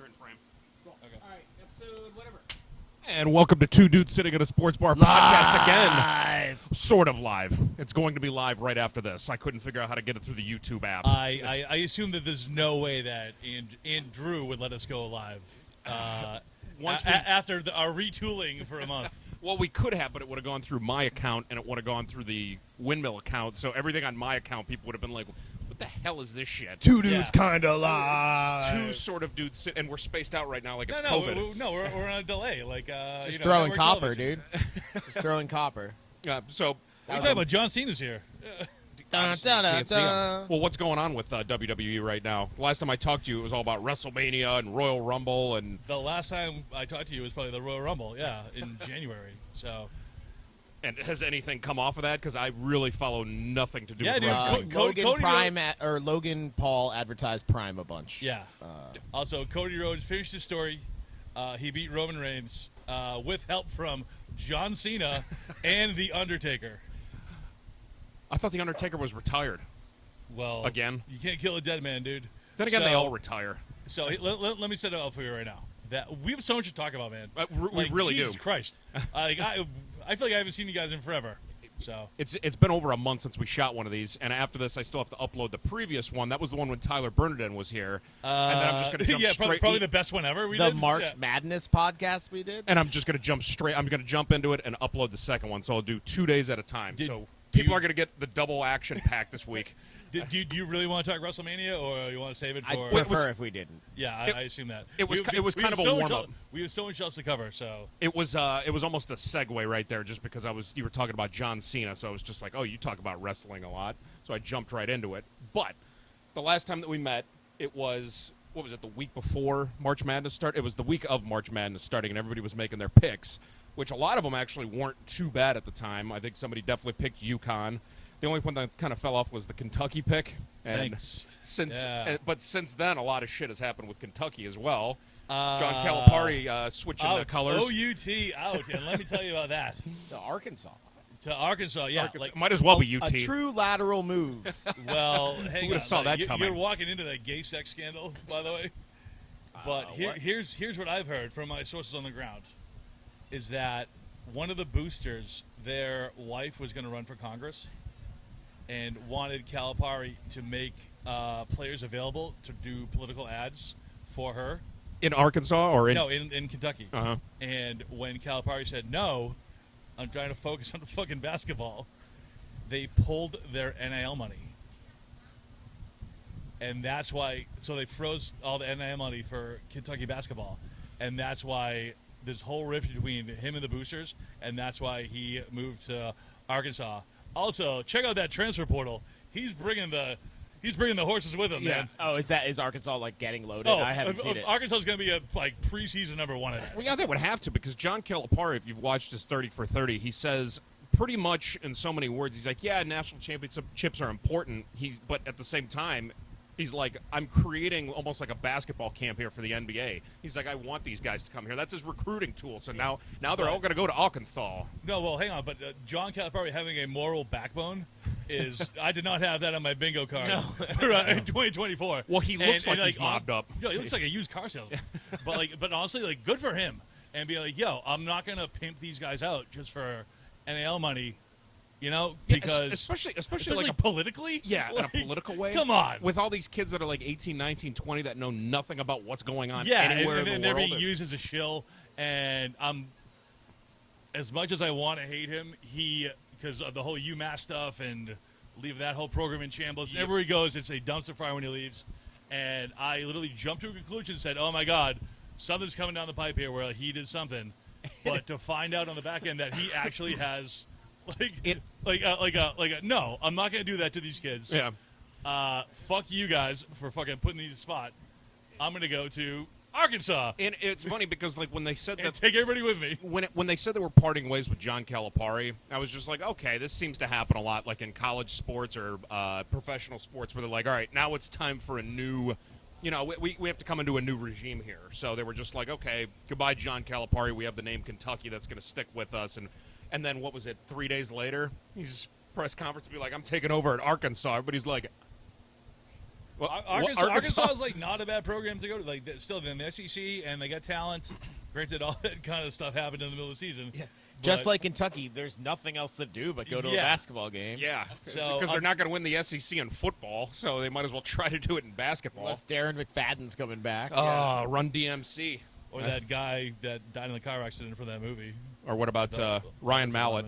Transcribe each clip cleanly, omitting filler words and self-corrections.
You're in frame. Cool. Okay. All right, episode whatever. And welcome to Two Dudes Sitting at a Sports Bar podcast again. Sort of live. It's going to be live right after this. I couldn't figure out how to get it through the YouTube app. I assume that there's no way that Andrew would let us go live after our retooling for a month. Well, we could have, but it would have gone through my account, and it would have gone through the Windmill account. So everything on my account, people would have been like, what the hell is this shit? Two dudes kind of live. Two sort of dudes sit, and we're spaced out right now like it's No, COVID. we're on a delay. Like Just throwing copper, television. dude. Just throwing copper. So What are you talking about? John Cena's here. obviously you can't see 'em. Well, what's going on with WWE right now? Last time I talked to you, it was all about WrestleMania and Royal Rumble and... The last time I talked to you was probably the Royal Rumble, in January. So, And has anything come off of that? Because I really follow nothing to do with dude, wrestling. Cody Logan Paul advertised Prime a bunch. yeah. Also, Cody Rhodes finished his story. He beat Roman Reigns with help from John Cena and The Undertaker. I thought The Undertaker was retired. Well, Again? you can't kill a dead man, dude. Then again, they all retire. So let me set it up for you right now. That we have so much to talk about, man. We really Jesus do. Christ. I feel like I haven't seen you guys in forever. So It's been over a month since we shot one of these, and after this, I still have to upload the previous one. That was the one when Tyler Bernardin was here, and then I'm just going to jump straight. probably the best one ever. The March Madness podcast we did. And I'm just going to jump straight. I'm going to jump into it and upload the second one, so I'll do 2 days at a time. So people are going to get the double action pack this week. Do you really want to talk WrestleMania, or you want to save it for? I'd prefer if we didn't. Yeah, I assume that. It was kind of a warm-up. We have so much else to cover, so. It was almost a segue right there, just because you were talking about John Cena, so I was just like, oh, you talk about wrestling a lot, so I jumped right into it. But the last time that we met, it was, what was it, the week before March Madness started? It was the week of March Madness starting, and everybody was making their picks, which a lot of them actually weren't too bad at the time. I think somebody definitely picked UConn. The only one that kind of fell off was the Kentucky pick. And Thanks. But since then, a lot of shit has happened with Kentucky as well. John Calipari switching the colors. OUT out, and let me tell you about that. To Arkansas. To Arkansas, yeah. Arkansas. Might as well be UT. A true lateral move. Well, hang on. would've saw that coming? You're walking into that gay sex scandal, by the way. But here's what I've heard from my sources on the ground, is that one of the boosters, their wife was going to run for Congress, and wanted Calipari to make players available to do political ads for her. In Arkansas or in... No, in Kentucky. Uh-huh. And when Calipari said, no, I'm trying to focus on fucking basketball, they pulled their NIL money. And that's why... So they froze all the NIL money for Kentucky basketball. And that's why this whole rift between him and the boosters, and that's why he moved to Arkansas. Also, check out that transfer portal. He's bringing the horses with him, man. Oh, is Arkansas like getting loaded? Oh, I haven't seen it. Arkansas is going to be a preseason number one of that. Well, yeah, they would have to, because John Calipari, if you've watched his 30 for 30, he says pretty much in so many words, he's like, yeah, national championships are important, but at the same time, he's like, I'm creating almost like a basketball camp here for the NBA. He's like, I want these guys to come here. That's his recruiting tool. So now they're all going to go to Arkansas. No, well, hang on. But John Calipari having a moral backbone is – I did not have that on my bingo card in 2024. Well, he looks like he's mobbed up. He looks like a used car salesman. but honestly, good for him. And be like, yo, I'm not going to pimp these guys out just for NAL money. Because especially like politically? Yeah, in a political way. Come on. With all these kids that are like 18, 19, 20 that know nothing about what's going on and anywhere in the they're world. being used as a shill. And as much as I want to hate him, because of the whole UMass stuff and leave that whole program in shambles. Everywhere he goes, it's a dumpster fire when he leaves. And I literally jumped to a conclusion and said, oh, my God, something's coming down the pipe here where he did something. But to find out on the back end that he actually has – no, I'm not going to do that to these kids. Yeah. Fuck you guys for fucking putting these in the spot. I'm going to go to Arkansas. And it's funny because like when they said and that, take everybody with me. When they said they were parting ways with John Calipari, I was just like, okay, this seems to happen a lot, like in college sports or professional sports, where they're like, all right, now it's time for a new. We have to come into a new regime here. So they were just like, okay, goodbye, John Calipari. We have the name Kentucky that's going to stick with us. And then what was it? 3 days later, he's press conference to be like, I'm taking over at Arkansas. Everybody's like, Arkansas is like not a bad program to go to. Like still in the SEC, and they got talent. Granted, all that kind of stuff happened in the middle of the season. Yeah. Just like Kentucky, there's nothing else to do but go to a basketball game. Yeah, So, because they're not going to win the SEC in football, so they might as well try to do it in basketball. Unless Darren McFadden's coming back. Oh, Run DMC. or that guy that died in the car accident for that movie. Or what about Ryan Mallett?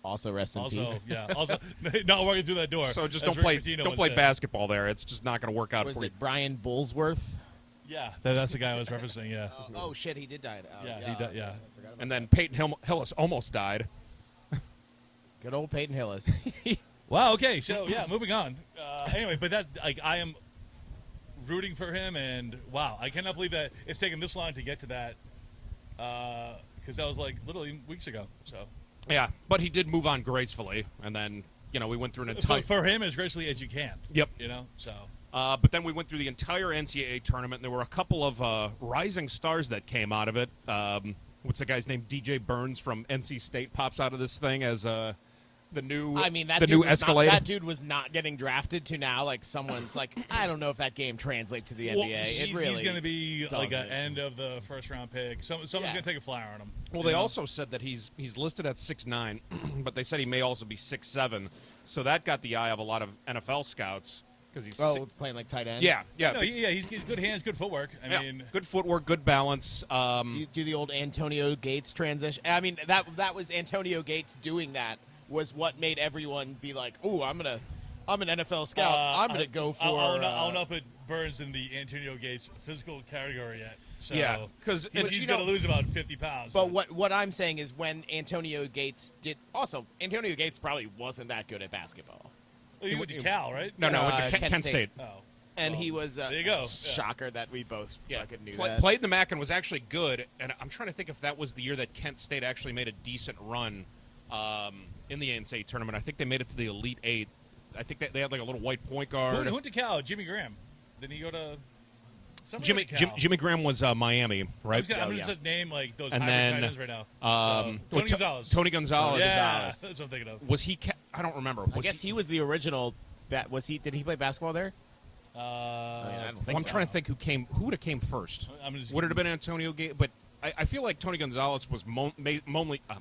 Also, rest in peace. Yeah. Also, not walking through that door. So just as don't play Rick Pitino don't would play say. basketball there. It's just not going to work out Was for you. it Brian Bullsworth? Yeah, that's the guy I was referencing. Yeah. Oh shit, he did die. Yeah, he died. Yeah. I forgot about And then Peyton Hillis almost died. good old Peyton Hillis. Wow. Okay. So yeah, moving on. Anyway, but that I am rooting for him, and wow, I cannot believe that it's taken this long to get to that. Because that was like literally weeks ago. So Yeah, but he did move on gracefully, and then we went through an entire. for him as gracefully as you can. Yep. So. But then we went through the entire NCAA tournament, and there were a couple of rising stars that came out of it. What's the guy's name? DJ Burns from NC State pops out of this thing as the new. I mean, that the dude new was Escalade. that dude was not getting drafted to now. Like someone's like, I don't know if that game translates to the NBA. He's going to be like doesn't. an end of the first round pick. Someone's going to take a flyer on him. Well, they also said that he's listed at 6'9", but they said he may also be 6'7", so that got the eye of a lot of NFL scouts because he's playing like tight end. yeah. No, he's good hands, good footwork. I mean, good footwork, good balance. You do the old Antonio Gates transition. I mean, that was Antonio Gates doing that was what made everyone be like, "Ooh, I'm an NFL scout. I'm gonna go for." I'll not put Burns in the Antonio Gates physical category yet. So, Yeah, 'cause he's going to lose about 50 pounds. But what I'm saying is when Antonio Gates did. Also, Antonio Gates probably wasn't that good at basketball. Well, you went to Cal, right? no, it's a Kent State. Oh. And he was there you go. shocker that we both fucking knew that. Played in the MAC and was actually good. And I'm trying to think if that was the year that Kent State actually made a decent run in the NCAA tournament. I think they made it to the Elite Eight. I think they had like a little white point guard. Who went to Cal? Jimmy Graham. Didn't he go to? Jimmy Graham was Miami, right? I'm going to name like those And hybrid then, tight ends right now. Tony Gonzalez. Tony Gonzalez. Yeah, that's what I'm thinking of. Was he? I don't remember. I guess he was the original. Was he? Did he play basketball there? I don't think I'm so. trying to think who would have came first. Would it have been Antonio Gates? But I feel like Tony Gonzalez was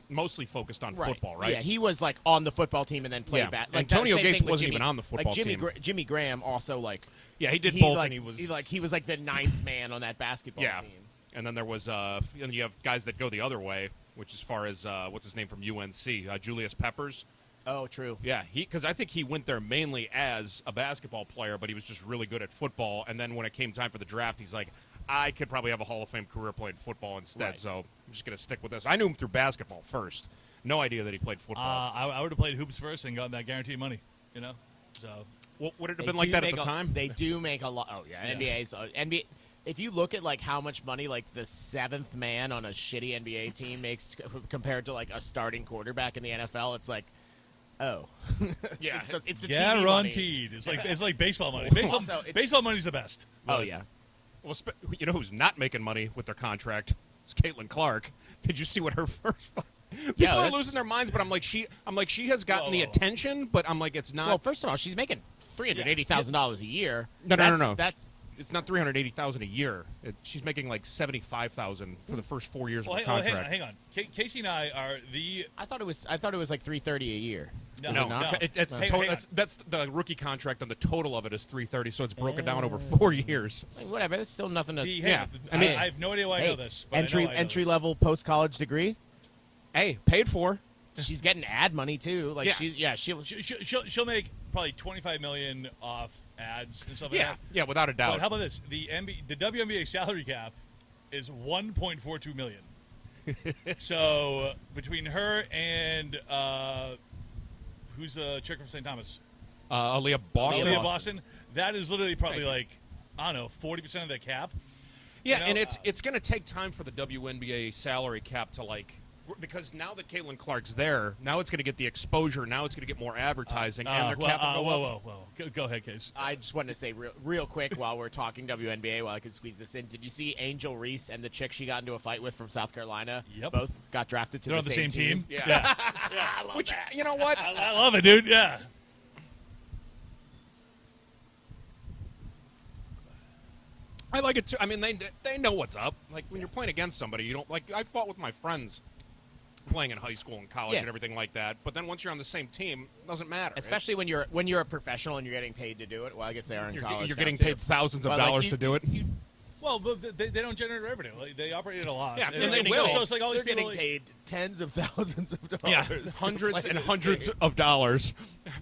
mostly focused on football, right? Yeah, he was like on the football team and then played back. Like Antonio that same Gates thing with wasn't Jimmy, even on the football like team. Jimmy Graham also like. Yeah, he did both, like, and he was like the ninth man on that basketball team. And then there was and you have guys that go the other way, which as far as what's his name from UNC, Julius Peppers. Oh, true. Yeah, because I think he went there mainly as a basketball player, but he was just really good at football. And then when it came time for the draft, he's like, I could probably have a Hall of Fame career playing football instead, Right. so I'm just going to stick with this. I knew him through basketball first. No idea that he played football. I would have played hoops first and gotten that guaranteed money, So Well, would it have They been like do that at make the time? They do make a lot. Oh yeah, NBA's NBA. If you look at like how much money like the seventh man on a shitty NBA team makes compared to like a starting quarterback in the NFL, it's like, oh, Yeah. it's the TV guaranteed. money. It's like baseball money. Also, it's- Baseball money's the best. Oh yeah. Well, you know who's not making money with their contract? It's Caitlin Clark. Did you see what her first? People are that's- losing their minds, but I'm like she has gotten the Whoa. attention, but I'm like it's not. Well, first of all, she's making $380,000 a year. No. That's It's not $380,000 a year. She's making like $75,000 for the first 4 years of her Well, contract. hang on. Casey and I are the. I thought it was like $330 a year. No, Is it no, not? no. That's Hang total, on. that's the rookie contract, and the total of it is $330. So it's broken down over 4 years. Like, whatever. That's still nothing to. Yeah. I mean, I have no idea why I know this. But I know I know entry this. level post college degree. Hey, paid for. She's getting ad money too. Like Yeah. She'll make probably $25 million off ads and stuff like that. Yeah, without a doubt. But how about this? The WNBA salary cap is $1.42 million. So between her and who's the chick from St. Thomas? Aaliyah Boston. Aaliyah Boston. That is literally probably like I don't know 40% of the cap. Yeah, You know, and it's going to take time for the WNBA salary cap to because now that Caitlin Clark's there, now it's going to get the exposure. Now it's going to get more advertising, and their cap will go up. Whoa. Go ahead, Case. I just wanted to say real quick while we're talking WNBA, while I could squeeze this in. Did you see Angel Reese and the chick she got into a fight with from South Carolina? Yep. Both got drafted to They're on the same team. Yeah. Which you know what? I love it, dude. Yeah. I like it too. I mean, they know what's up. Like when you're playing against somebody, you don't like. I fought with my friends playing in high school and college and everything like that. But then once you're on the same team, it doesn't matter. Especially when you're a professional and you're getting paid to do it. Well, I guess they are in college. You're now, getting too. paid thousands of Well, like, dollars you- to do it. Well, but they don't generate revenue. Like, they operate at a loss. Yeah, and they will. So it's like all these They're people. getting paid tens of thousands of dollars. Yeah, to hundreds play and this hundreds game. of dollars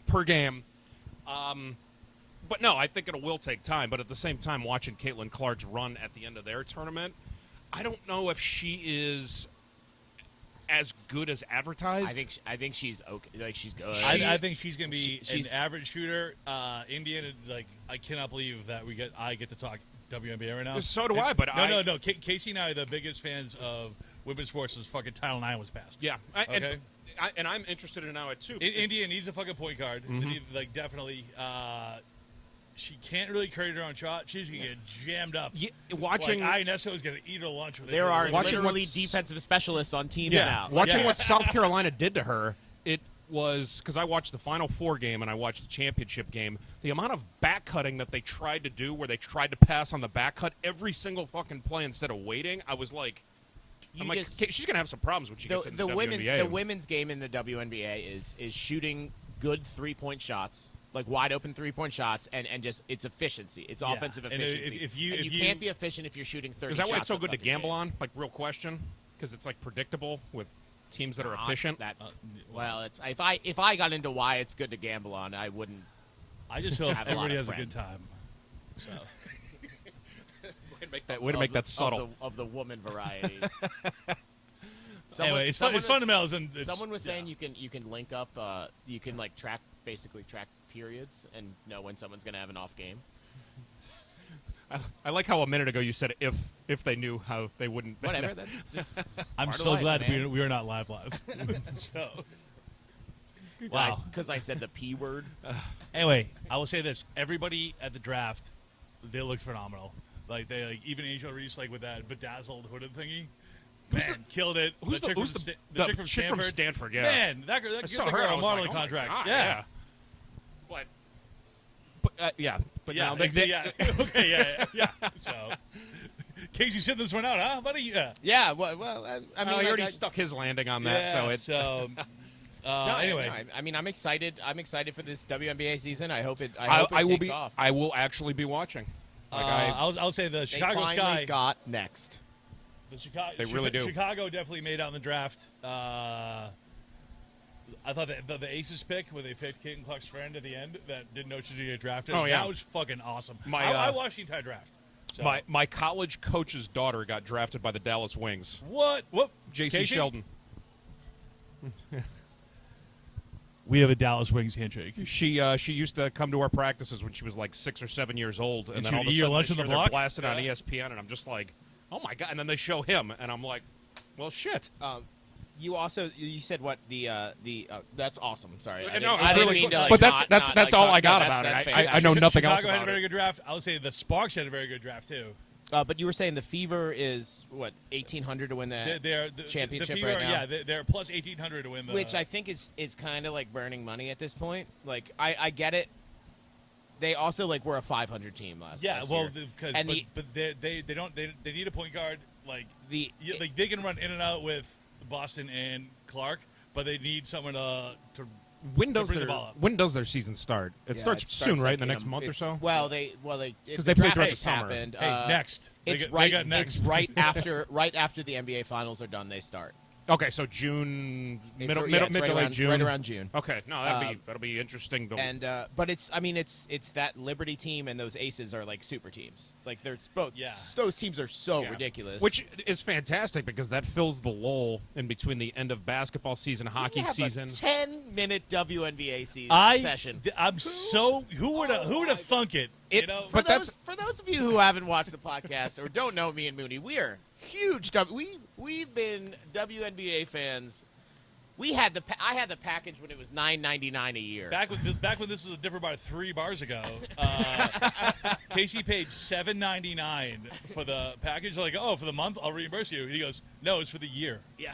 per game. But no, I think it will take time. But at the same time, watching Caitlin Clark's run at the end of their tournament, I don't know if she is as good as advertised. I think she's okay. Like she's good. I think she's going to be she's- an average shooter. Indiana, like, I cannot believe that I get to talk WNBA right now. So do I, but No. Casey and I are the biggest fans of women's sports since fucking Title IX was passed. Yeah, Okay. and I'm interested in it now too. India needs a fucking point guard. They need, like, definitely. She can't really create her own shot. She's gonna get jammed up. Yeah, watching like, Ionesso is gonna eat her lunch. there are Watching literally what's- defensive specialists on teams Yeah. now. watching Yeah. what South Carolina did to her, it was because I watched the Final Four game and I watched the championship game. The amount of back cutting that they tried to do, where they tried to pass on the back cut every single fucking play instead of waiting, I was like, You I'm like, just- "Okay, she's gonna have some problems when she gets into the WNBA. The women's game in the WNBA is shooting good 3-point shots, like wide open 3-point shots, and just it's efficiency. It's Yeah. offensive And efficiency. if you- And if you you- can't be efficient if you're shooting 30 Is that why shots it's so a good to fucking gamble game. on? Like, real question, because it's like predictable with teams that are Not efficient. That, well, it's if I got into why it's good to gamble on, I wouldn't. I just hope have a lot everybody of has a good friends. time. So Way to make that subtle. of the woman variety. anyway, it's someone was- fundamentals, and it's, Someone was saying yeah. you can link up, you can like track periods and know when someone's gonna have an off game. I like how a minute ago you said if they knew how they wouldn't. Whatever. That's just I'm part of so life, glad man. we are not live. So wow. Because I said the P word. Anyway, I will say this: everybody at the draft, they looked phenomenal. Like even Angel Reese, like with that bedazzled hooded thingy, man, killed it. Who's the chick from chick from Stanford? Yeah, Man, that I get saw the her. girl I a was modeling like, oh my contract. God, yeah. But yeah, but Yeah, now they, yeah. Okay, yeah. So, Casey sitting this one out, huh, buddy? Yeah. Yeah. Well, I mean, he like, already stuck his landing on that. So it's so. no, Anyway, I mean, I'm excited. I'm excited for this WNBA season. I hope it. I I hope it will takes be. off. I will actually be watching. Like I'll say the They Chicago finally Sky. got next. The Chicago, They really do. Chicago definitely made out in the draft. I thought the Aces pick, where they picked Caitlin Clark's friend at the end that didn't know she was going to get drafted. Oh, yeah. That was fucking awesome. My, I watched the entire draft. So. my college coach's daughter got drafted by the Dallas Wings. What? J.C. Casey? Sheldon. We have a Dallas Wings handshake. She used to come to our practices when she was like 6 or 7 years old, and And then she all of would a eat your sudden lunch this on the year they're block? blasted on Yeah. ESPN, and I'm just like, oh my god! And then they show him, and I'm like, well, shit. You also you said what the that's awesome. Sorry, I No, didn't, it's I didn't really mean to, cool. like, But not- that's not, all like, I got no, about that's it. fantastic. I know nothing else Chicago had a about very it. good draft. I would say the Sparks had a very good draft too. But you were saying the Fever is what 1,800 to win that They're championship the Fever, right now. Yeah, they're plus 1,800 to win the. Which I think is kind of like burning money at this point. Like I get it. They also like were a 500 team last. Yeah, last well, year. because And but they don't they need a point guard like The- like they can run in and out with Boston and Clark, but they need someone to When to does bring their the ball up. when does their season start? It Yeah, starts it soon, right? like In the next month or it's- so. Well, they Because the they play draft throughout the just summer. happened. Hey, next. It's They right. got next. It's right after the NBA finals are done. They start. Okay, so June, It's middle, right- middle, it's mid right to late around- June. right around June. Okay, no, that'll be interesting. To, And but it's that Liberty team and those Aces are like super teams. Like they're both. Yeah. Those teams are so yeah. ridiculous. which is fantastic because that fills the lull in between the end of basketball season, hockey We have season. A 10-minute WNBA session. I'm so who would have thunk it? It- You know, but For those of you who haven't watched the podcast or don't know me and Mooney, we are huge. We've been WNBA fans I had the package when it was $9.99 a year. Back when this was a different bar 3 bars ago, Casey paid $7.99 for the package. Like, oh, for the month, I'll reimburse you. And he goes, no, it's for the year. Yeah,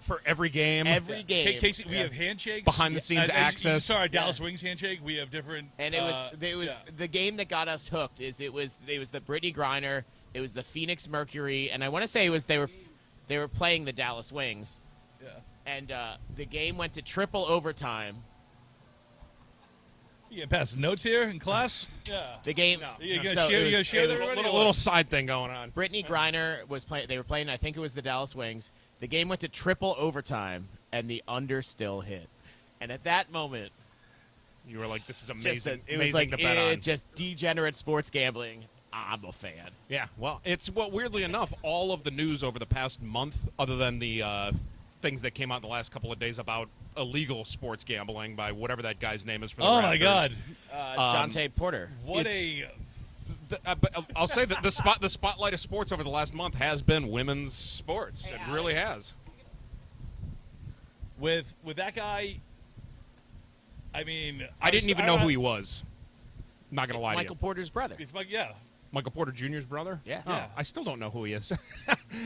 For every game. every game. Casey, we have handshakes Behind the scenes As access. You saw our Dallas Wings handshake. We have different. And it was the game that got us hooked. It was the Brittany Griner, it was the Phoenix Mercury, and I want to say they were playing the Dallas Wings. Yeah. And the game went to triple overtime. You get past notes here in class? Yeah. The game. You gonna so share, it you gonna was- share it that was already? Little side thing going on. Brittany Griner was playing. They were playing. I think it was the Dallas Wings. The game went to triple overtime, and the under still hit. And at that moment, You were like, this is amazing. it was amazing like to bet on. just degenerate sports gambling. I'm a fan. Yeah, well, weirdly enough, all of the news over the past month, other than the things that came out in the last couple of days about illegal sports gambling by whatever that guy's name is for the Oh Raptors. my God! Jonte Porter. What it's- a But I'll say that the spotlight of sports over the last month has been women's sports. It really has. with that guy. I mean, I didn't even know who he was. Not gonna It's lie Michael to you. Porter's brother. It's like Michael Porter Jr.'s brother. Yeah. Oh, Yeah. I still don't know who he is,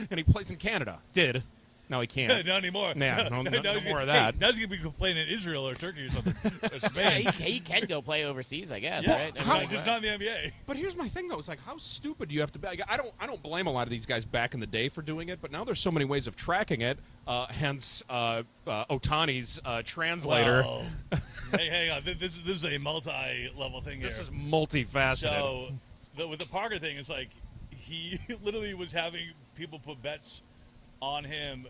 and he plays in Canada. Did. No, he can't. not anymore. Yeah, no Now he's more of gonna- that. Hey, now he's gonna be playing in Israel or Turkey or something. Or Yeah, Spain. he can go play overseas, I guess. Yeah, Right? just not in the NBA. But here's my thing, though. It's like, how stupid do you have to be? Like, I don't blame a lot of these guys back in the day for doing it, but now there's so many ways of tracking it. Hence, Otani's translator. Whoa. Hey, hang on. This is a multi-level thing here. This is multifaceted. So, with the Parker thing, it's like he literally was having people put bets on him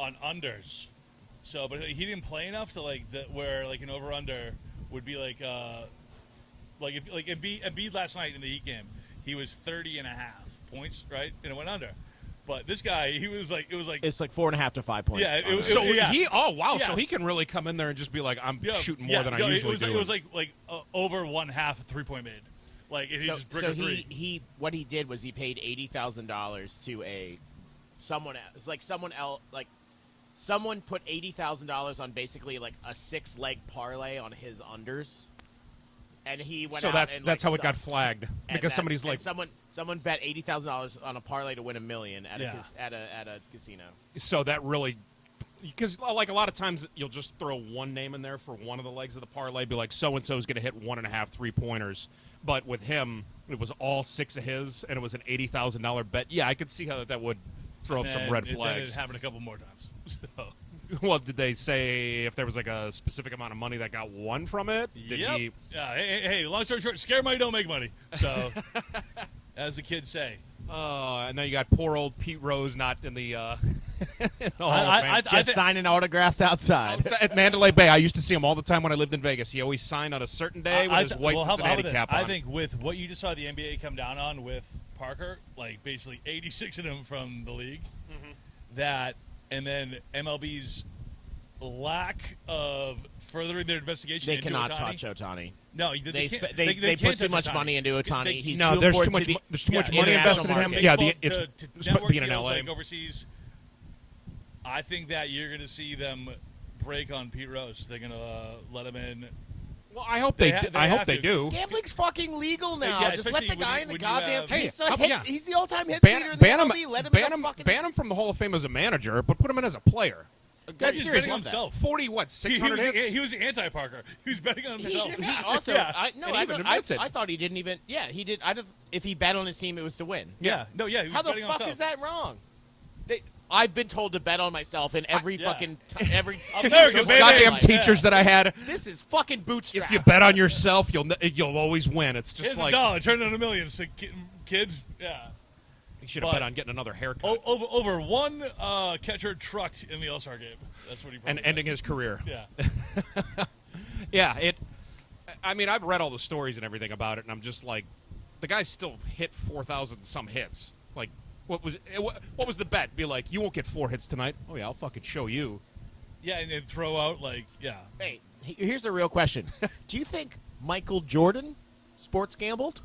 on unders. So, but he didn't play enough to where an over under would be like if Embiid last night in the Heat game, he was 30.5 points, right, and it went under. But this guy, it was like It's like 4.5 to 5 points. Yeah, it was- So yeah. so Yeah. he can really come in there and just be like, I'm yeah, shooting more than I usually do. It was like over 1/2 3-point made. Like if he So, just brick so a three. he what he did was he paid $80,000 to someone else, someone put $80,000 on basically like a 6-leg parlay on his unders, and he went. So out that's and, that's how it got sucked. flagged And because that's- somebody's and like, someone bet $80,000 on a parlay to win $1 million at Yeah. at a casino. so that really. Because like a lot of times you'll just throw one name in there for one of the legs of the parlay, be like so and so is going to hit 1.5 3-pointers, but with him it was all 6 of his, and it was an $80,000 bet. Yeah, I could see how that would throw up some red Then flags. it happened a couple more times. So. Well, did they say if there was like a specific amount of money that got won from it? Did Yep. he? Yeah. Hey, long story short, scare money don't make money. So, as the kids say. And then you got poor old Pete Rose not in the. In the Hall of Fame. Just signing autographs outside. At Mandalay Bay, I used to see him all the time when I lived in Vegas. He always signed on a certain day with his white how Cincinnati about cap this? on. I think with what you just saw the NBA come down on with Parker, like basically 86 of them from the league, that, and then MLB's lack of furthering their investigation They into cannot Ohtani. touch Otani. No, They can't, they can't put too touch much Ohtani. money into Otani. They- He's No, too there's important too to much. the There's too much Yeah, money international invested in him. market. Yeah, Baseball it's to network being in deals, LA. like overseas. I think that you're going to see them break on Pete Rose. They're going to let him in. Well, I hope They they. ha- they I hope have they to. do. Gambling's fucking legal now. Yeah, Just let especially the guy when in the you goddamn. have- Hey, He's the, how- hit, yeah. he's the all-time hits Ban, leader in ban the him, MLB. Let him ban in the him, fucking. ban him from the Hall of Fame as a manager, but put him in as a player. Guys, He's seriously, betting on himself. 40 what? 600 hits. He was anti-Parker. He was betting on He, himself. he also, Yeah. And he even admits it. I thought he didn't even. Yeah, he did. If he bet on his team, it was to win. Yeah. No, yeah. He was How the betting on fuck himself. is that wrong? I've been told to bet on myself in every yeah. fucking every America, Those baby. goddamn Like, teachers that I had. This is fucking bootstraps. If you bet on yourself, you'll always win. It's just Here's like $1. Turn it on $1 million. Sick kid. Yeah. you should have but- bet on getting another haircut Over one catcher trucked in the All-Star game. That's what he. and probably ending his career. bet. Yeah. Yeah, I mean, I've read all the stories and everything about it, and I'm just like, the guy still hit 4,000 some hits. Like, what was the bet? Be like, you won't get 4 hits tonight. Oh yeah, I'll fucking show you. Yeah, and then throw out yeah. Hey, here's a real question. Do you think Michael Jordan sports gambled?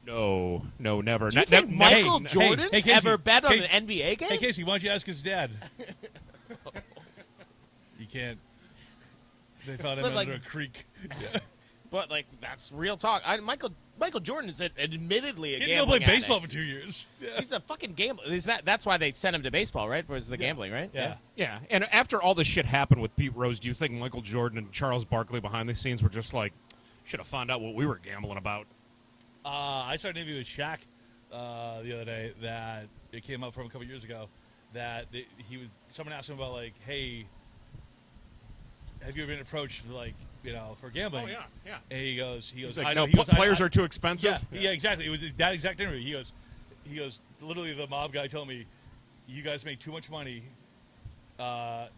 No, never. Do you think Michael hey, Jordan hey, Casey, ever bet on Casey, an NBA game? Hey, Casey, why don't you ask his dad? You can't. They found him But, under like- a creek. But like that's real talk. Michael Jordan is admittedly a He didn't go gambling play baseball addict. for 2 years. Yeah. He's a fucking gambler. That's why they sent him to baseball, right? Was the gambling, right? Yeah. Yeah, and after all this shit happened with Pete Rose, do you think Michael Jordan and Charles Barkley behind the scenes were just like, should have found out what we were gambling about? I saw an interview with Shaq the other day that it came up from a couple years ago that someone asked him about like, hey, have you ever been approached like for gambling? Oh yeah. And he goes, He's I like, know. no, He goes, players I- are too expensive. Yeah, exactly. It was that exact interview. He goes, literally the mob guy told me, you guys make too much money.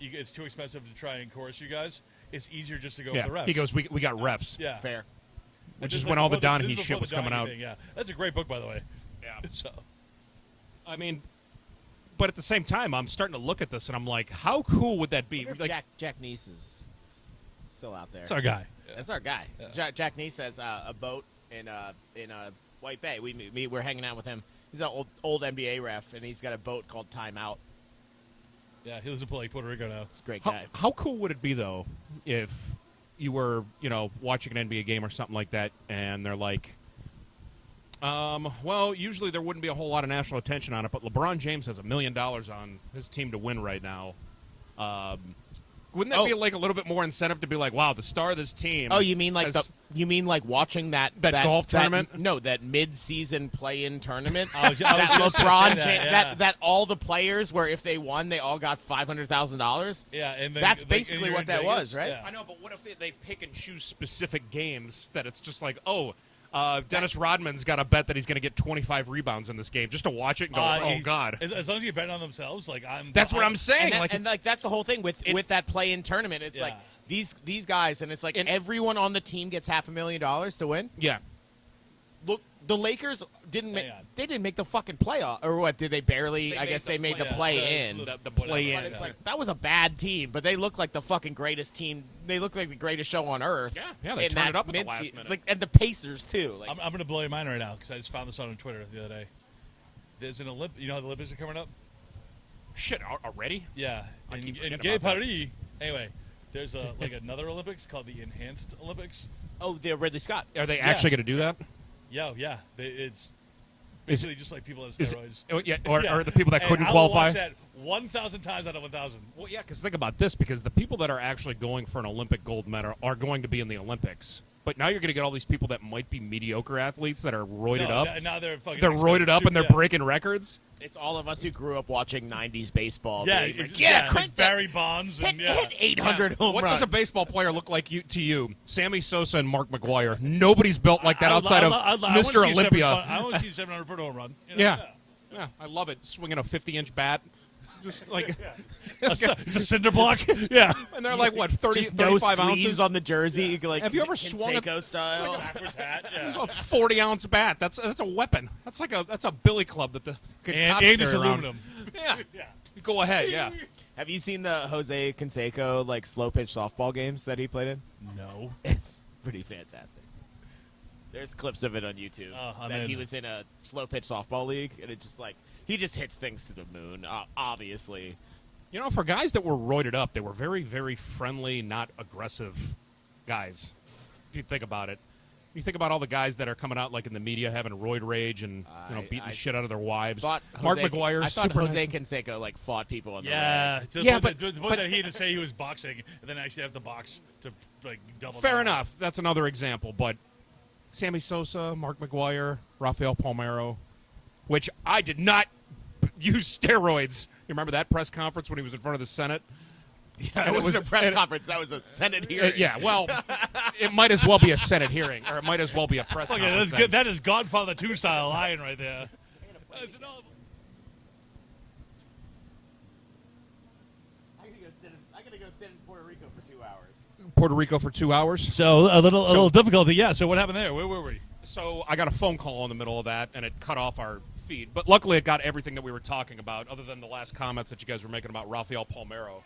It's too expensive to try and coerce you guys. It's easier just to go with the refs. He goes, we got refs. yeah. Fair. Which This is like when all the before Donaghy this is shit before was the coming Donaghy out. thing, yeah, that's a great book, by the way. Yeah. So I mean, but at the same time, I'm starting to look at this and I'm like, how cool would that be? Wonder if Like, Jack Neese is still out there. that's our guy. That's our guy. Jack Neese has a boat in White Bay. We're hanging out with him. He's an old NBA ref, and he's got a boat called Timeout. Yeah, he lives in Puerto Rico now. It's a great guy. how cool would it be though if you were, watching an NBA game or something like that, and they're like, well, usually there wouldn't be a whole lot of national attention on it, but LeBron James has $1 million on his team to win right now. Wouldn't that be like a little bit more incentive to be like, wow, the star of this team? Oh, you mean like has- watching that golf tournament? No, that mid-season play-in tournament. I was that just gonna LeBron say that, James, yeah. that all the players where if they won, they all got $500,000. Yeah, and then, That's like, basically and you're what in that Vegas, was, right? Yeah. I know, but what if they pick and choose specific games that it's just like, Dennis Rodman's got a bet that he's going to get 25 rebounds in this game just to watch it and go, oh, God. As long as you bet on themselves, like That's what I'm saying. And that's the whole thing with that play-in tournament. It's Yeah. like these guys, and it's like everyone on the team gets $500,000 to win. Yeah. Look, the Lakers didn't make Hang on. they didn't make the fucking playoff, or what? Did they barely? I guess they made the play in. The play But in. it's like that was a bad team, but they look like the fucking greatest team. They look like the greatest show on earth. Yeah, they in turned that it up at the mid-se- last minute. Like, and the Pacers too. Like, I'm going to blow your mind right now because I just found this on Twitter the other day. There's an Olymp. You know how the Olympics are coming up? Shit, already? Yeah, I keep in forgetting Gay about that. Paris. Anyway, there's another Olympics called the Enhanced Olympics. oh, the Ridley Scott. Are they actually going to do that? Yeah. It's Is basically just like people on Is steroids. or the people that And couldn't I will qualify? watch that 1,000 times out of 1,000. Well, yeah, because think about this, because the people that are actually going for an Olympic gold medal are going to be in the Olympics. But now you're going to get all these people that might be mediocre athletes that are roided No, up. Now they're fucking. They're roided up and they're yeah. breaking records. It's all of us who grew up watching '90s baseball. Yeah, being like, it's- yeah, it's crank Barry that. Bonds and Hit 800 home What runs. does a baseball player look like to you? Sammy Sosa and Mark McGwire. Nobody's built like that outside of Mr. Olympia. I want to see a 700-foot home run. You know? Yeah, I love it. Swinging a 50-inch bat. Just like, It's a cinder block. Yeah. and they're like, what, 30, Just no 35 sleeves ounces? on the jersey, like Have you ever swung a- Canseco style? Backwards hat. A Yeah. 40-ounce bat. That's a weapon. That's a billy club that the And cops it's carry around. aluminum. Yeah. Yeah. Go ahead. Yeah. Have you seen the Jose Canseco like slow pitch softball games that he played in? No. It's pretty fantastic. There's clips of it on YouTube. Oh, I'm that he in. was in a slow pitch softball league, and it just like he just hits things to the moon. Obviously, You know, for guys that were roided up, they were very, very friendly, not aggressive guys. If you think about it. You think about all the guys that are coming out like in the media having roid rage and beating the shit out of their wives. thought Mark Jose- McGwire, I thought super Jose nice. Canseco like fought people on the Yeah. rag. To the Yeah, point but- that, to the point but- that he had to say he was boxing and then actually have the box to like double. Fair down. enough. That's another example. But Sammy Sosa, Mark McGwire, Rafael Palmeiro, which I did not use steroids. You remember that press conference when he was in front of the Senate? Yeah, it wasn't a press conference. That was a Senate hearing. Yeah, well, it might as well be a Senate hearing, or it might as well be a press Look, conference. that's good. That is Godfather 2 style lying right there. That's an awful- I gotta go sit in Puerto Rico for 2 hours. Puerto Rico for 2 hours. So a little difficulty. Yeah. So what happened there? Where were we? So I got a phone call in the middle of that, and it cut off our feed. But luckily, it got everything that we were talking about, other than the last comments that you guys were making about Rafael Palmeiro.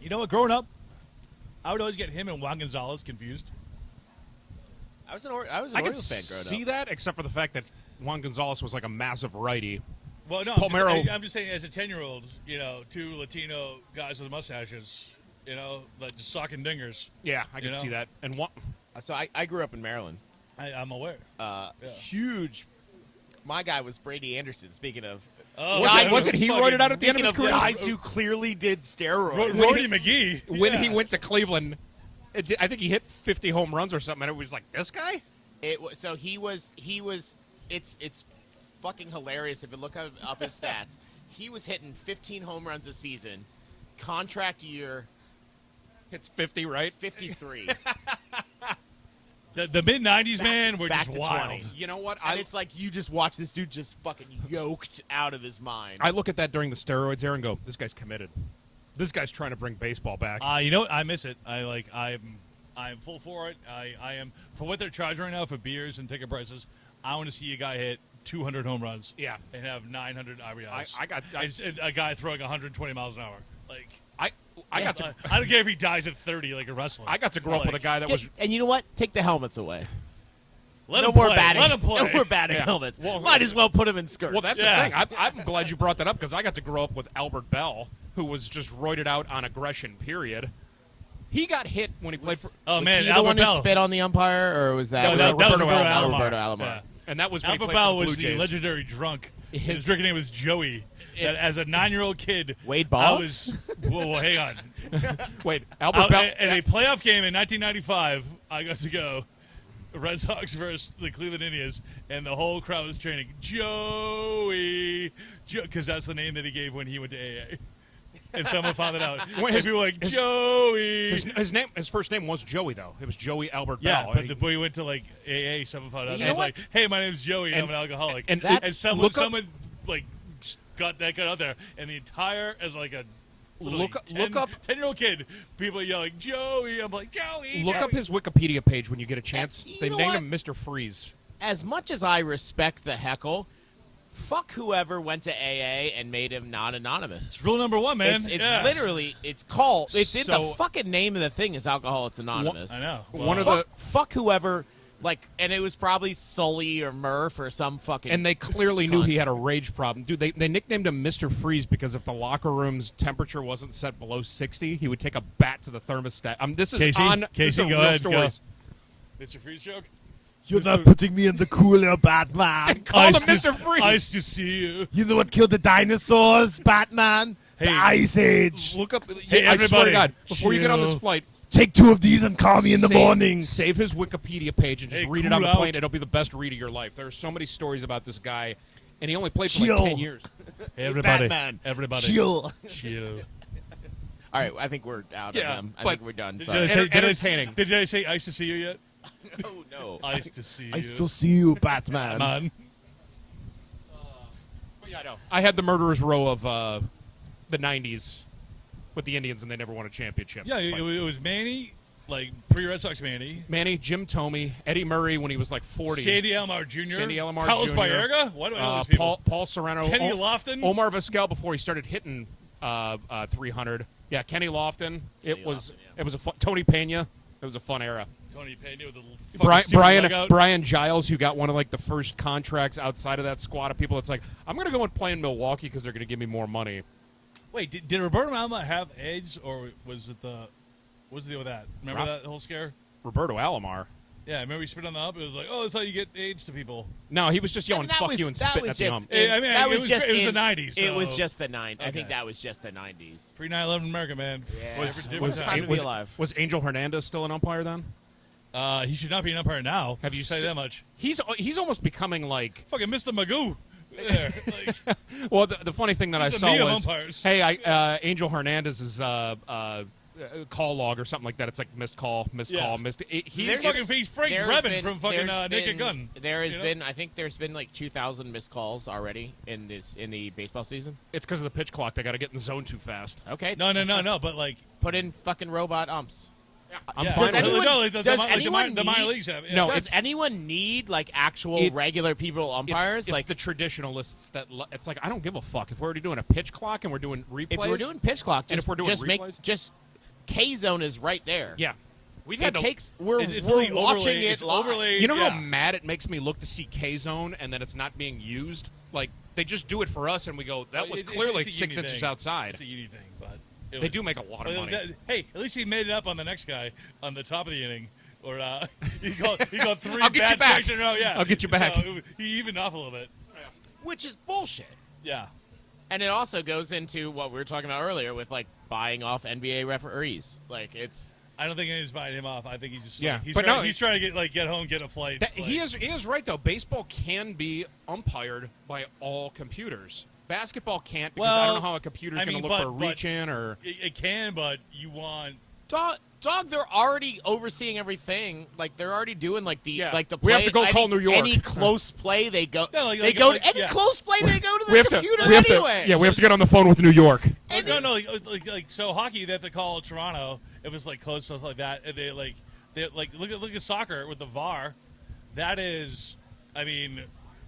You know what? Growing up, I would always get him and Juan Gonzalez confused. I was an Orioles I could fan growing see up. that, except for the fact that Juan Gonzalez was like a massive righty. Well, no, Palmeiro- I'm just saying, as a 10-year-old, two Latino guys with mustaches, like just socking dingers. Yeah, I can see that. And one, So I grew up in Maryland. I'm aware. Huge. My guy was Brady Anderson. Speaking of, Oh, wasn't he fucking- roided out at the end of speaking his of career? guys who clearly did steroids. Rory McGee. When he Yeah. went to Cleveland, I think he hit 50 home runs or something, and it was like, this guy? So he was. It's fucking hilarious if you look up his stats. He was hitting 15 home runs a season. Contract year Hits 50, right? 53. The mid '90s, man, were Back just to wild. 20. You know what? And it's like you just watch this dude just fucking yoked out of his mind. I look at that during the steroids era and go, this guy's committed. This guy's trying to bring baseball back. You know what? I miss it. I'm full for it. I am for what they're charging right now for beers and ticket prices. I want to see a guy hit 200 home runs. Yeah. And have 900 RBIs. I a guy throwing 120 miles an hour. Like I got to I don't care if he dies at 30 like a wrestler. I got to grow up with a guy that was And you know what? Take the helmets away. Let No him more play. batting. Let him play. No more batting Yeah. helmets. Well, Might as well put him in skirts. Well, that's Yeah. the thing. I'm glad you brought that up because I got to grow up with Albert Bell, who was just roided out on aggression, period. He got hit when he played for... Oh was man, he the Albert one Bell. who spit on the umpire, or was that? That was Roberto Alomar. Roberto Alomar. Yeah. And that was when Albert he played Bell for the Blue was the Jays. legendary drunk. His His- drinking name was Joey. And as a 9-year-old kid, Wade I Boggs? was. Whoa, hang on. Wait, Albert Bell... In a playoff game in 1995, I got to go Red Sox versus the Cleveland Indians, and the whole crowd was chanting Joey, because that's the name that he gave when he went to AA. And someone found it out. When And his- people were like his- Joey. His first name was Joey, though. It was Joey Albert Yeah, Bell. but the boy went to like AA. Someone found out. You And he's know like, "Hey, my name's Joey. And I'm And- an alcoholic." and That's- someone like got that out there, and the entire as like a Look up- 10-year-old kid, people yelling Joey. I'm like Joey. Look Joey. up his Wikipedia page when you get a chance. You They know named what? him Mr. Freeze. As much as I respect the heckle, fuck whoever went to AA and made him not anonymous. It's rule number one, man. It's Yeah. literally, it's called, it's in So- the fucking name of the thing is Alcoholics Anonymous. I know. One of Fuck, fuck whoever, like, and it was probably Sully or Murph or some fucking. And they clearly knew he cunt. had a rage problem. Dude, they nicknamed him Mr. Freeze because if the locker room's temperature wasn't set below 60, he would take a bat to the thermostat. This is Casey, on Casey, this is go real ahead, stories. Mr. Freeze joke. You're not putting me in the cooler, Batman. Call him Nice Mr. Freeze. Nice to see you. You know what killed the dinosaurs, Batman? Hey. The Ice Age. Look up. Hey, I swear to everybody, God, before you get on this chill. flight, Take 2 of these and call me in the morning. Save his Wikipedia page and just Hey, read it cool on the out. plane. It'll be the best read of your life. There are so many stories about this guy, and he only played for like Chill. 10 years. Hey, everybody. Batman. Everybody. Chill. Chill. All right, I think we're out Yeah, of them. I but- think we're done. Did I Sorry. say, Entertaining. Did I say ice to see you yet? Oh, no. Ice to see you. I still see you, Batman. Man. But yeah, I know. I had the murderer's row of the 90s with the Indians, and they never won a championship. Yeah, But it was Manny, like pre-Red Sox Manny. Manny, Jim Thome, Eddie Murray when he was like 40. Sandy Alomar Jr. Sandy Alomar Carlos Jr. Baerga. Why do I know these people? Paul Serrano. Kenny Lofton? Omar Vizquel before he started hitting 300. Yeah, Kenny Lofton. It was a fun, Tony Pena. It was a fun era. Tony Pena with the fucking Brian stupid leg out. Brian Giles, who got one of like the first contracts outside of that squad of people. It's like, I'm going to go and play in Milwaukee because they're going to give me more money. Wait, did Roberto Alomar have AIDS, or was it what's the deal with that? Remember Rob- that whole scare? Roberto Alomar. Yeah, remember he spit on the ump? It was like, oh, that's how you get AIDS to people. No, he was just yelling that "fuck was- you" and that spitting was at the just- ump. I mean, that it was was just it was in- the 90s. It was so- just the 90s. I think Okay. that was just the 90s. Pre-9/11 America, man. Yeah. Different was time. time to be alive. Was Angel Hernandez still an umpire then? He should not be an umpire now. Have you say se- that much? He's almost becoming like. Fucking Mr. Magoo. There. Like, Well, the funny thing that I He's a saw me of was, umpires. hey, Angel Hernandez's call log or something like that. It's like missed call, missed Yeah. call, missed. he's Frank There's Drebin been- from fucking there's Naked been- Gun. There has you know? been, I think there's been like 2,000 missed calls already in the baseball season. It's because of the pitch clock. They got to get in the zone too fast. Okay. No, but like, Put in fucking robot umps. I'm yeah. fine. Does with it. anyone- no, like the does minor anyone need- leagues have. Yeah. No, Does it's- anyone need like actual It's- regular people umpires? It's like the traditionalists that it's like I don't give a fuck if we're already doing a pitch clock and we're doing replays. if we're doing pitch clock, And just, if we're doing just make replays? just K zone is right there. yeah, We've had It to, takes. We're It's we're really watching overlaid. it It's live. overlaid. you know yeah. how mad it makes me look to see K-Zone and then it's not being used? Like, they just do it for us and we go, that was clearly it's a 6 uni inches thing. outside. It's a uni thing, but They do make a lot of money. Hey, at least he made it up on the next guy on the top of the inning. Or he got 3 I'll get you bad back. strikes in a row. Yeah, I'll get you back. So he evened off a little bit. Which is bullshit. Yeah. And it also goes into what we were talking about earlier with like buying off NBA referees. Like it's I don't think anybody's buying him off. I think he's just Yeah, he's but trying, no, he's trying to get home, get a flight. That, he is right, though. Baseball can be umpired by all computers. Basketball can't because I don't know how a computer's going to look for a reach-in or... It can, but you want... Dog, they're already overseeing everything. Like they're already doing like the Yeah. like the play. We have to go call New York. Any close play, they go. No, they go to any yeah. close play. They go to We the have to, computer we have anyway. to, yeah, we have to get on the phone with New York. No, so hockey they have to call Toronto if it's like close stuff like that. And they like look at soccer with the VAR. That is, I mean,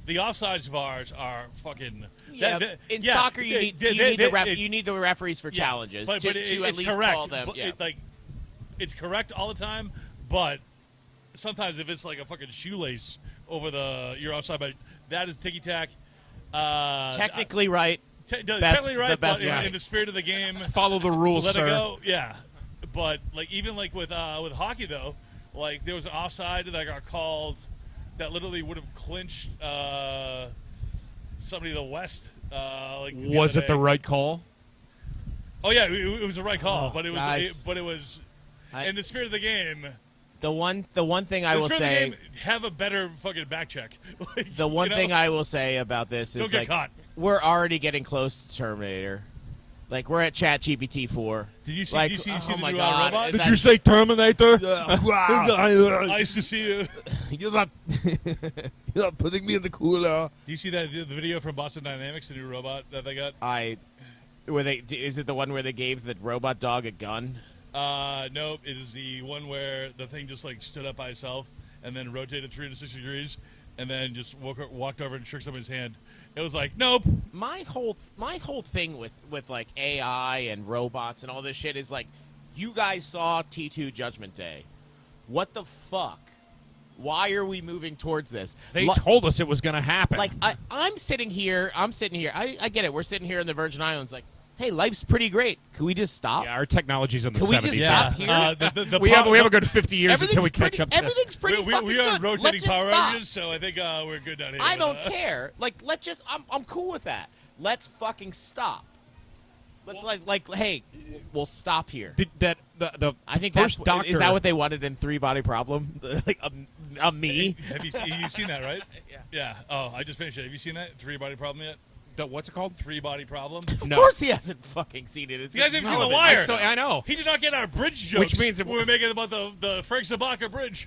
the offsides VARs are fucking. Yeah, in soccer you need the referees for challenges but to it's at least correct. call them. But Yeah. It's correct all the time, but sometimes if it's like a fucking shoelace over you're offside, but that is ticky tack. Technically right. Technically right, the best but way. in the spirit of the game, Follow the rules, let sir. it go. Yeah, but like even like with hockey though, like there was an offside that got called that literally would have clinched somebody in the West. Was it the right call? Oh yeah, it was the right call, but it guys. was in the spirit of the game. The one thing I The will spirit of the say. game, have a better fucking back check. Like, The one you know? thing I will say about this Don't is get like caught. we're already getting close to Terminator. Like we're at ChatGPT 4. Did you see? Like, did you see oh the my new God. robot? Did you say Terminator? Nice to see you. You're not, you're not putting me in the cooler. Do you see that the video from Boston Dynamics, the new robot that they got? Is it the one where they gave the robot dog a gun? Nope. It is the one where the thing just like stood up by itself and then rotated 360 degrees and then just walked over and shook somebody's hand. It was like, nope. My whole thing with like AI and robots and all this shit is like, you guys saw T2 Judgment Day. What the fuck? Why are we moving towards this? They told us it was going to happen. Like I'm sitting here. I get it. We're sitting here in the Virgin Islands. Like, hey, life's pretty great. Can we just stop? yeah, our technology's in the Can we 70s. just now. stop here? We have a good 50 years until we Everything's catch up to Everything's pretty fucking we are good. rotating Let's just power stop. outages, so I think we're good down here. I don't care. Like, let's just. I'm cool with that. Let's fucking stop. Let's hey, we'll stop here. Did that the I think first that's doctor is that what they wanted in Three Body Problem? Like a me. Have you've seen that, right? Yeah. Yeah. Oh, I just finished it. Have you seen that 3-body problem yet? what's it called? 3-body problem. Of course he hasn't fucking seen it. It's You guys haven't seen The irrelevant. Wire. I know. He did not get our bridge jokes. Which means if we were making about the Frank Zabaka bridge.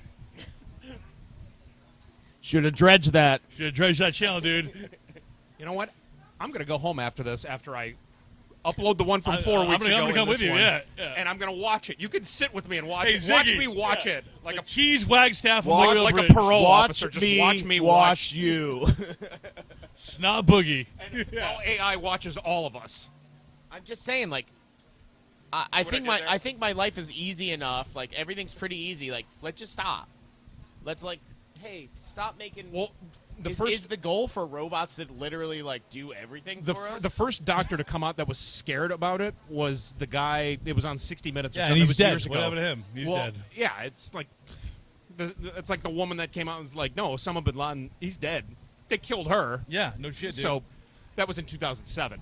Should have dredged that. Should have dredged that channel, dude. You know what? I'm going to go home after this, after I upload the one from 4 I'm weeks gonna- ago. I'm gonna come and this with you, one, yeah. And I'm going to watch it. You can sit with me and watch Hey, it. Watch Ziggy. me watch Yeah. it. Like a cheese Wagstaff Watch- Memorial like a Bridge. parole Watch officer. Just me watch me wash you. Snob Boogie. While AI watches all of us. I'm just saying, like, I what I think did my there? I think my life is easy enough. Like everything's pretty easy. Like, let's just stop. Let's hey, stop making. Well, is the goal for robots that literally like do everything for us? The first doctor to come out that was scared about it was the guy. It was on 60 Minutes. Or Yeah, something. and It he's was dead. Years What ago. happened to him? He's well, dead. Yeah, it's like it's like the woman that came out and was like, "No, Osama bin Laden, he's dead. They killed her." Yeah, no shit, dude. So that was in 2007.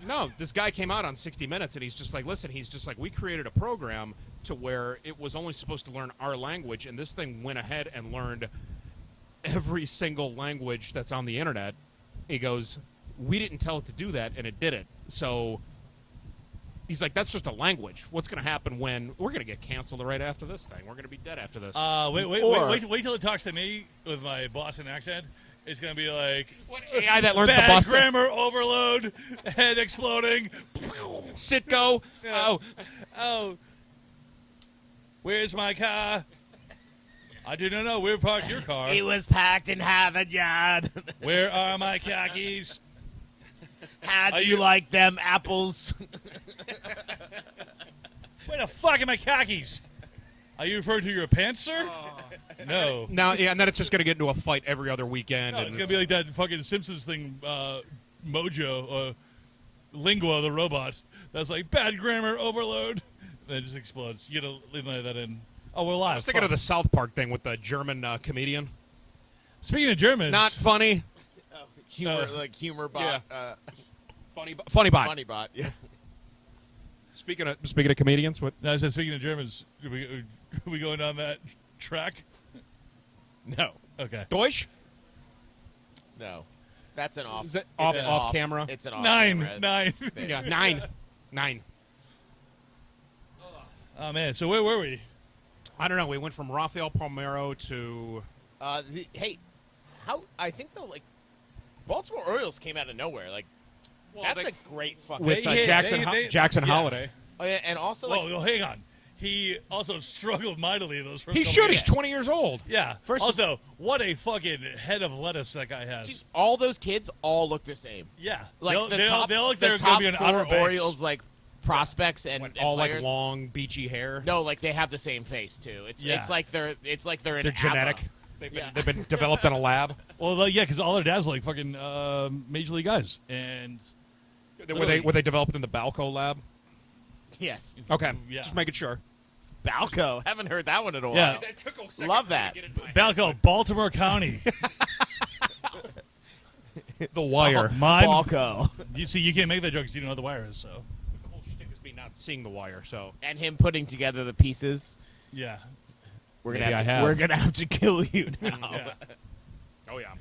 No, this guy came out on 60 Minutes and he's just like, listen, he's just like, we created a program to where it was only supposed to learn our language, and this thing went ahead and learned every single language that's on the internet. He goes, we didn't tell it to do that, and it did it. So he's like, that's just a language. What's going to happen when we're going to get canceled right after this thing? We're going to be dead after this. Wait till it talks to me with my Boston accent. It's gonna be like What AI that learned the bad Boston grammar overload, head exploding. Sitco? Yeah. Oh, Oh, where's my car? I do not know where to park your car. It was packed in Harvard Yard. Where are my khakis? How Are do you you- like them apples? Where the fuck are my khakis? Are you referring to your pants, sir? No. Now, yeah, and then it's just going to get into a fight every other weekend. No, and it's going to be like that fucking Simpsons thing, Mojo, Lingua, the robot. That's like, bad grammar overload. Then it just explodes. You got to leave that in. Oh, we're live. I was thinking of the South Park thing with the German comedian. Speaking of Germans. Not funny. Humor bot. Yeah. Funny bot. Funny bot, yeah. Speaking of comedians, what? No, I said speaking of Germans, are we going down that track? No. Okay. Deutsch? No. That's an off. Is that it's off camera? It's an off Nine. camera. Yeah, nine. Oh, man. So where were we? I don't know. We went from Rafael Palmeiro to... I think Baltimore Orioles came out of nowhere. Like, that's a great fucking... With Jackson Holiday. Oh, yeah, and also, like... Oh, hang on. He also struggled mightily those first He couple should. games. He's 20 years old. Yeah. First also, what a fucking head of lettuce that guy has. Dude, all those kids all look the same. Yeah. Like, they look the they're top going to be an 4 Outer Banks. Orioles, like, prospects and All players. like long, beachy hair. No, like, they have the same face, too. It's like they're in They're genetic. ABBA. They've been developed in a lab. Well, yeah, because all their dads are like fucking major league guys, and Were they developed in the Balco lab? Yes. Okay, Yeah. just making sure. Balco. Haven't heard that one in a while. Yeah. That took a second Love for me to that. get in my head. Balco, Baltimore County. The Wire. Mine. Balco. You see, you can't make that joke because you don't know what the wire is. So The whole shtick is me not seeing The Wire. So And him putting together the pieces. yeah, We're Maybe gonna I have to, have. we're gonna have to kill you now. yeah. oh yeah.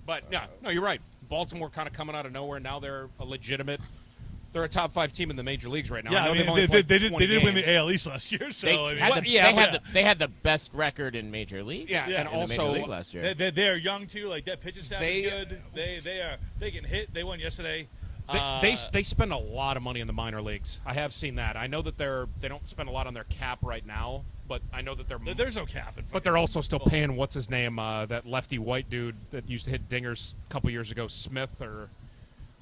But yeah, no, you're right. Baltimore kind of coming out of nowhere. Now they're a legitimate. They're a top 5 team in the major leagues right now. Yeah, I know I they've mean, only they played didn't 20 win the games. AL East last year, so They, I mean, had they had the best record in Major League. Yeah, and in the also Major League last year. they are young too. Like that pitching staff They- is good. They can hit. They won yesterday. They spend a lot of money in the minor leagues. I have seen that. I know that they don't spend a lot on their cap right now, but I know that There's no cap. but they're also still paying what's his name, that lefty white dude that used to hit dingers a couple years ago, Smith, or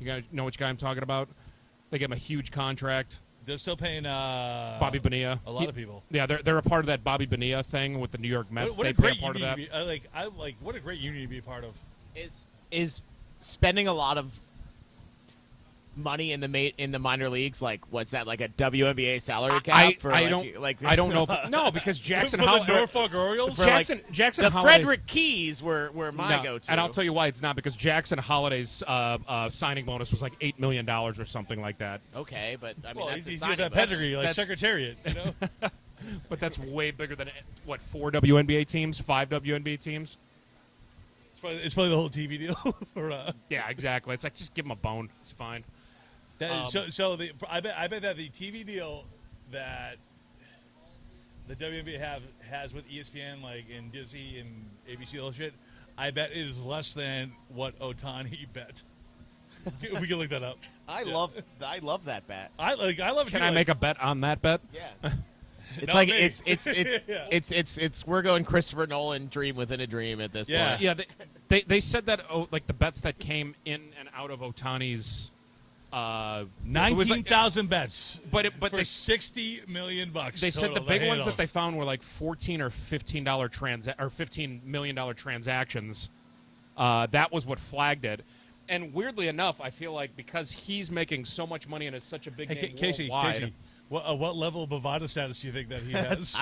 you guys know which guy I'm talking about? They gave him a huge contract. They're still paying Bobby Bonilla. a lot of people. Yeah, they're a part of that Bobby Bonilla thing with the New York Mets. What They a pay great a part of that. union to be, what a great union to be a part of. Is spending a lot of money in the minor leagues, like what's that, like a WNBA salary cap? I don't know. No, because Jackson For the Holiday. Norfolk Orioles. Jackson the Holiday. Frederick Keys were my go-to. And I'll tell you why it's not, because Jackson Holiday's signing bonus was like $8 million or something like that. Okay, but I mean Well, that's a he's signing got that bonus. pedigree, like that's- Secretariat. You know. But that's way bigger than, what, 4 WNBA teams, 5 WNBA teams? It's probably the whole TV deal for. Yeah, exactly. It's like, just give them a bone. It's fine. I bet that the TV deal that the WNBA has with ESPN, like in Disney and ABC, all shit, I bet it is less than what Otani bet. We can look that up. I love that bet. I love. Can I make a bet on that bet? Yeah. It's Not like me. Yeah. it's we're going Christopher Nolan dream within a dream at this Yeah. point. Yeah, they said that, like, the bets that came in and out of Otani's. It was like- 19,000 bets, but for they $60 million. They said the total. big They ones hit that they found were like $14 or $15 million transactions. That was what flagged it. And weirdly enough, I feel like because he's making so much money and is such a big name Casey, worldwide. what level of Bovada status do you think that he has?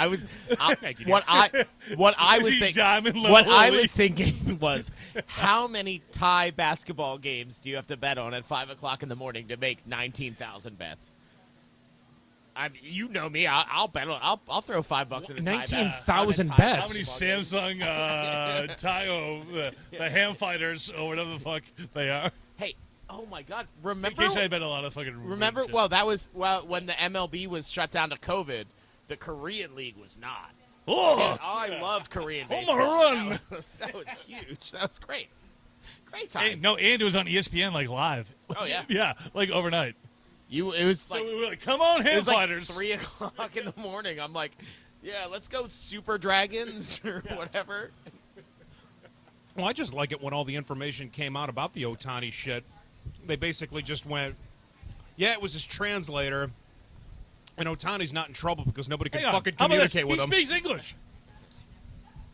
What I Is was he thinking. diamond level What I elite? was thinking was, how many Thai basketball games do you have to bet on at 5:00 in the morning to make 19,000 bets? You know me. I'll bet on. I'll throw $5 in a Thai bet. 19,000 on a Thai bets. How many basketball game. Samsung Tayo, the ham fighters, or whatever the fuck they are? Hey, oh my God! In Remember? case I bet a lot of fucking. Remember? shit. Well, that was when the MLB was shut down to COVID. The Korean League was not. Oh, Dude, I loved Korean Home baseball. run! That was huge. That was great. Great Hey, times. no, and it was on ESPN like live. Oh, yeah? yeah, like overnight. It was So like we were like, "Come on, it ham was like fighters!" 3:00 in the morning. I'm like, yeah, let's go Super Dragons or whatever. Well, I just like it when all the information came out about the Otani shit. They basically just went, yeah, it was his translator. And Otani's not in trouble because nobody can Hang on. fucking How about this? communicate with him. He speaks English.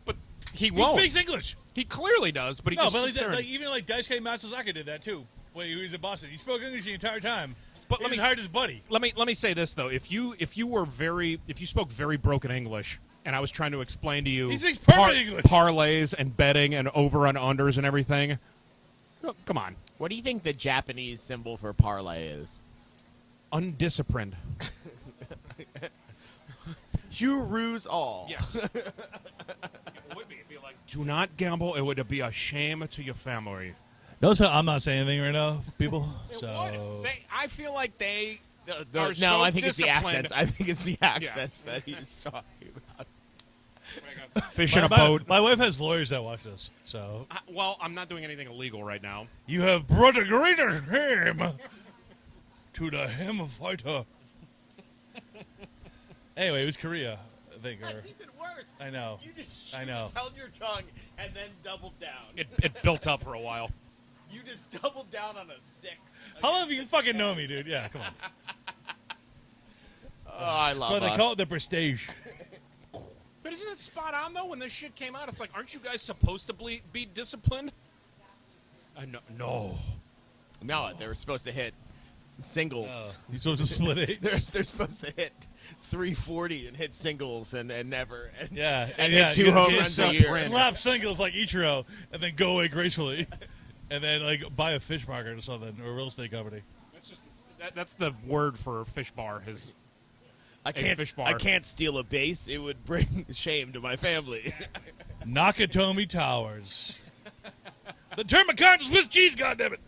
But he He won't. speaks English. He clearly does, but he No, just but sits there. even Daisuke Matsuzaka did that too when he was in Boston. He spoke English the entire time. But He let just me- hired his buddy. Let me say this though: if you spoke very broken English, and I was trying to explain to you He speaks perfect English. parlays and betting and over and unders and everything, oh, come on, What do you think the Japanese symbol for parlay is? undisciplined. You ruse all. Yes. It would be. It'd be like, do not gamble. It would be a shame to your family. Notice how I'm not saying anything right now, people. So I feel like they are No, so I think it's the disciplined. accents. I think it's the accents that he's talking about. Fish in a boat. My wife has lawyers that watch this, so Well, I'm not doing anything illegal right now. you have brought a greater ham to the ham fighter. Anyway, it was Korea, I think. That's even worse. I know. You just held your tongue and then doubled down. It built up for a while. You just doubled down on a 6. How long have you fucking known me, dude? Yeah, come on. Oh, I love That's why they us. call it the prestige. But isn't it spot on though? When this shit came out, it's like, aren't you guys supposed to be disciplined? No. No, they're supposed to hit singles. You're supposed to split eights. They're supposed to hit 340 and hit singles and never. And, Yeah, and yeah, hit 2 you home get runs a slap- year. Slap singles like Ichiro, and then go away gracefully, and then like buy a fish market or something or a real estate company. That's just that's the word for fish bar. His I fish bar. can't steal a base. It would bring shame to my family. Nakatomi Towers. The term of conscious with cheese, goddammit.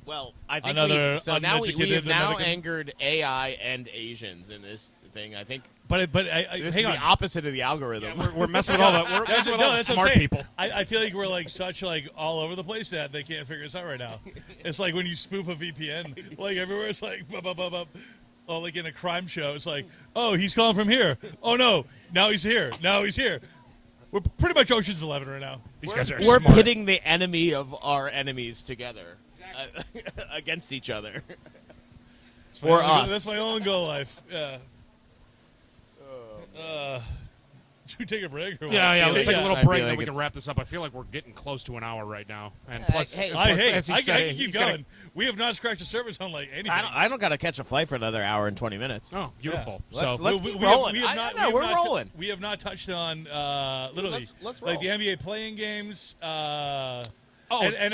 Well, I think Another we have uneducated now American. angered AI and Asians in this thing. I think But this hang is on. the opposite of the algorithm. we're messing with all the we're messing with all the That's what I'm smart saying. people. I feel like we're like such like all over the place that they can't figure us out right now. It's like when you spoof a VPN, like everywhere. It's like, bup, bup, bup, bup. Oh, like in a crime show. It's like, oh, he's calling from here. Oh no, now he's here. Now he's here. We're pretty much Ocean's 11 right now. These guys are We're smart. pitting the enemy of our enemies together against each other. That's my Or own- us. That's my own goal life. Yeah. Should we take a break or what? Yeah, feel we'll like take a it's- little I feel break and then like we can it's- wrap this up. I feel like we're getting close to an hour right now. And Hey, plus, hey, plus, Hey, as he I said, can keep he's gotta- going. We have not scratched the surface on like anything. I don't got to catch a flight for another hour and 20 minutes. Oh, beautiful. Let's- So let's keep rolling. I don't know, we're rolling. We have not touched on literally Let's like roll. the NBA playing games, NFL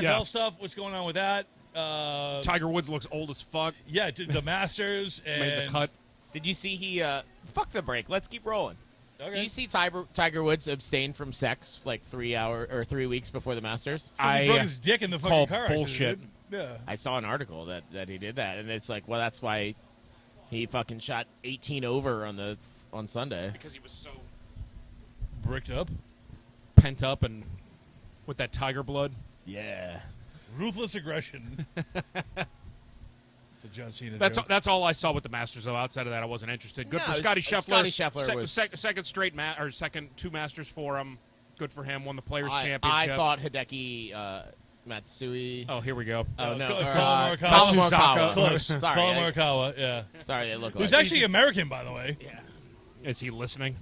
yeah. stuff. What's going on with that? Tiger Woods looks old as fuck. Yeah, the Masters and Made the cut. Did you see he fuck the break? Let's keep rolling. Okay. Do you see Tiger Woods abstain from sex like 3 weeks before the Masters? He broke his dick in the call fucking car accident, bullshit. dude. Yeah. I saw an article that he did that, and it's like, well, that's why he fucking shot 18 over on Sunday. Because he was so Bricked up. pent up and with that tiger blood. Yeah. Ruthless aggression. It's a John Cena joke. That's all I saw with the Masters, though. Outside of that, I wasn't interested. Good No, for Scotty it's- Scheffler. Scotty Scheffler was- second straight second 2 Masters for him. Good for him. Won the Players I Championship. thought Hideki Matsui. Oh, here we go. Oh, no. Colin Colin Morikawa. Morikawa. Close. Sorry. Colin I- Morikawa, yeah. Sorry, they look like. Who's actually American, by the way. Is he listening?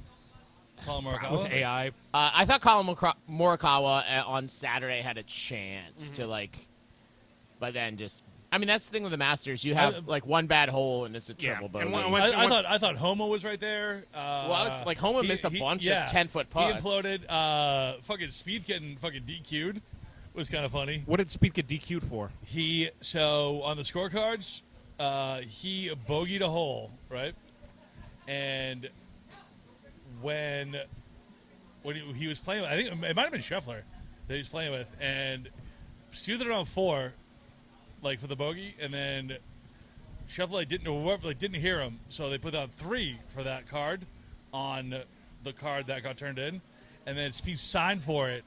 Colin With Morikawa. AI. I thought Colin Morikawa on Saturday had a chance Mm-hmm. to like, but then just. I mean, that's the thing with the Masters. You have like one bad hole and it's a Yeah, triple and bogey. once- I thought Homo was right there. Well, I was like, Homo missed a bunch of 10-foot putts. He imploded. Fucking Spieth getting fucking DQ'd was kind of funny. What did Spieth get DQ'd for? So on the scorecards, he bogeyed a hole, right? And when he was playing, I think it might have been Scheffler that he was playing with, and Spieth it on 4, like for the bogey, and then Scheffler didn't hear him, so they put on 3 for that card on the card that got turned in, and then Spieth signed for it.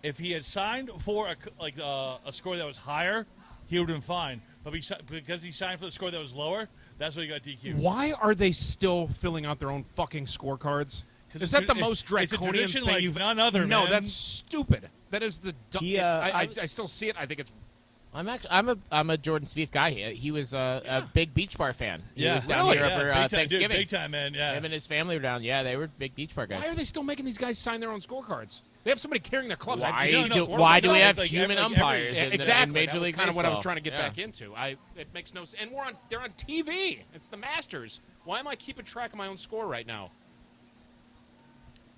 If he had signed for a score that was higher, he would have been fine. But because he signed for the score that was lower, that's why he got DQ'd. Why are they still filling out their own fucking scorecards? Is that the most it's a draconian tradition thing like you've none other, No, man. that's stupid. That is the. He, I still see it. I think it's I'm a Jordan Spieth guy. He was a big beach bar fan. He was down really? here Yeah, over big time, Thanksgiving. dude, big time, man. Yeah. Him and his family were down. Yeah, they were big beach bar guys. Why are they still making these guys sign their own scorecards? They have somebody carrying their clubs. Why don't know. why do we have Like human every- umpires in, exactly. in Major That was League kind of what I was Baseball? trying to get Yeah. back into. It makes no sense. And they're on TV. It's the Masters. Why am I keeping track of my own score right now?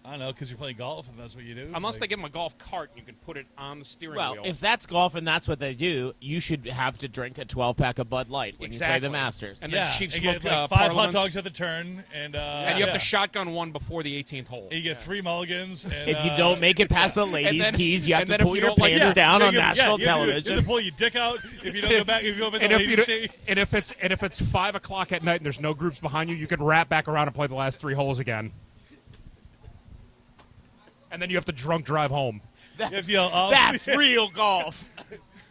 I don't know, because you're playing golf and that's what you do. Unless they give them a golf cart and you can put it on the steering Well, wheel. if that's golf and that's what they do, you should have to drink a 12-pack of Bud Light when you play the Masters. And yeah, then Chief and Smoke get like 5 hot Parliaments. dogs at the turn, and And you have to shotgun one before the 18th hole. You get 3 mulligans. And, If you don't make it past the ladies' then- tees, you have and to then if pull you your don't like- pants yeah, down on you national have to television. pull your dick out if you don't go back. If you go up in the ladies' tee. And if it's 5 o'clock at night and there's no groups behind you, you can wrap back around and play the last 3 holes again. And then you have to drunk drive home, You have to yell, "Oh." That's real golf.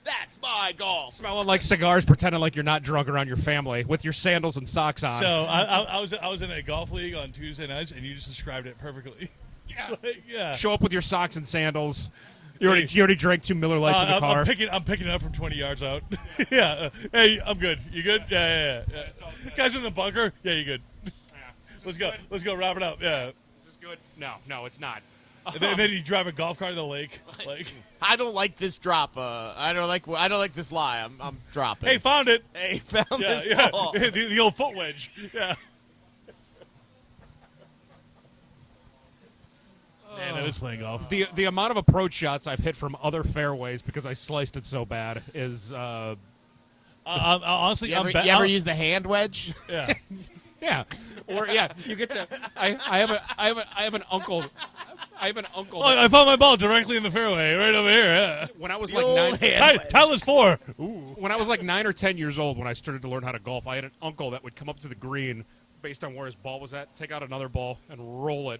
That's my golf. smelling like cigars, pretending like you're not drunk around your family with your sandals and socks on. So I was in a golf league on Tuesday nights, and you just described it perfectly. yeah. Yeah. Show up with your socks and sandals. You already drank 2 Miller Lights in the car. I'm picking it up from 20 yards out. Yeah. Hey, I'm good. You good? Yeah. Guys in the bunker. Yeah, you good? Let's go. Let's go. Wrap it up. Yeah. Is this good? No, it's not. And then you drive a golf cart in the lake. Like, I don't like this drop. I don't like this lie. I'm dropping. hey, found it. Hey, found Yeah, this yeah. ball. the old foot wedge. Yeah. Man, I was playing golf. The amount of approach shots I've hit from other fairways because I sliced it so bad is Honestly, You ever use the hand wedge? Yeah. yeah. Or you get to I have an uncle. I have an uncle. Oh, I found my ball directly in the fairway, right over here. Yeah. When I was The like old 9, hand wedge. Tyler's 4. when I was like 9 or 10 years old, when I started to learn how to golf, I had an uncle that would come up to the green based on where his ball was at, take out another ball and roll it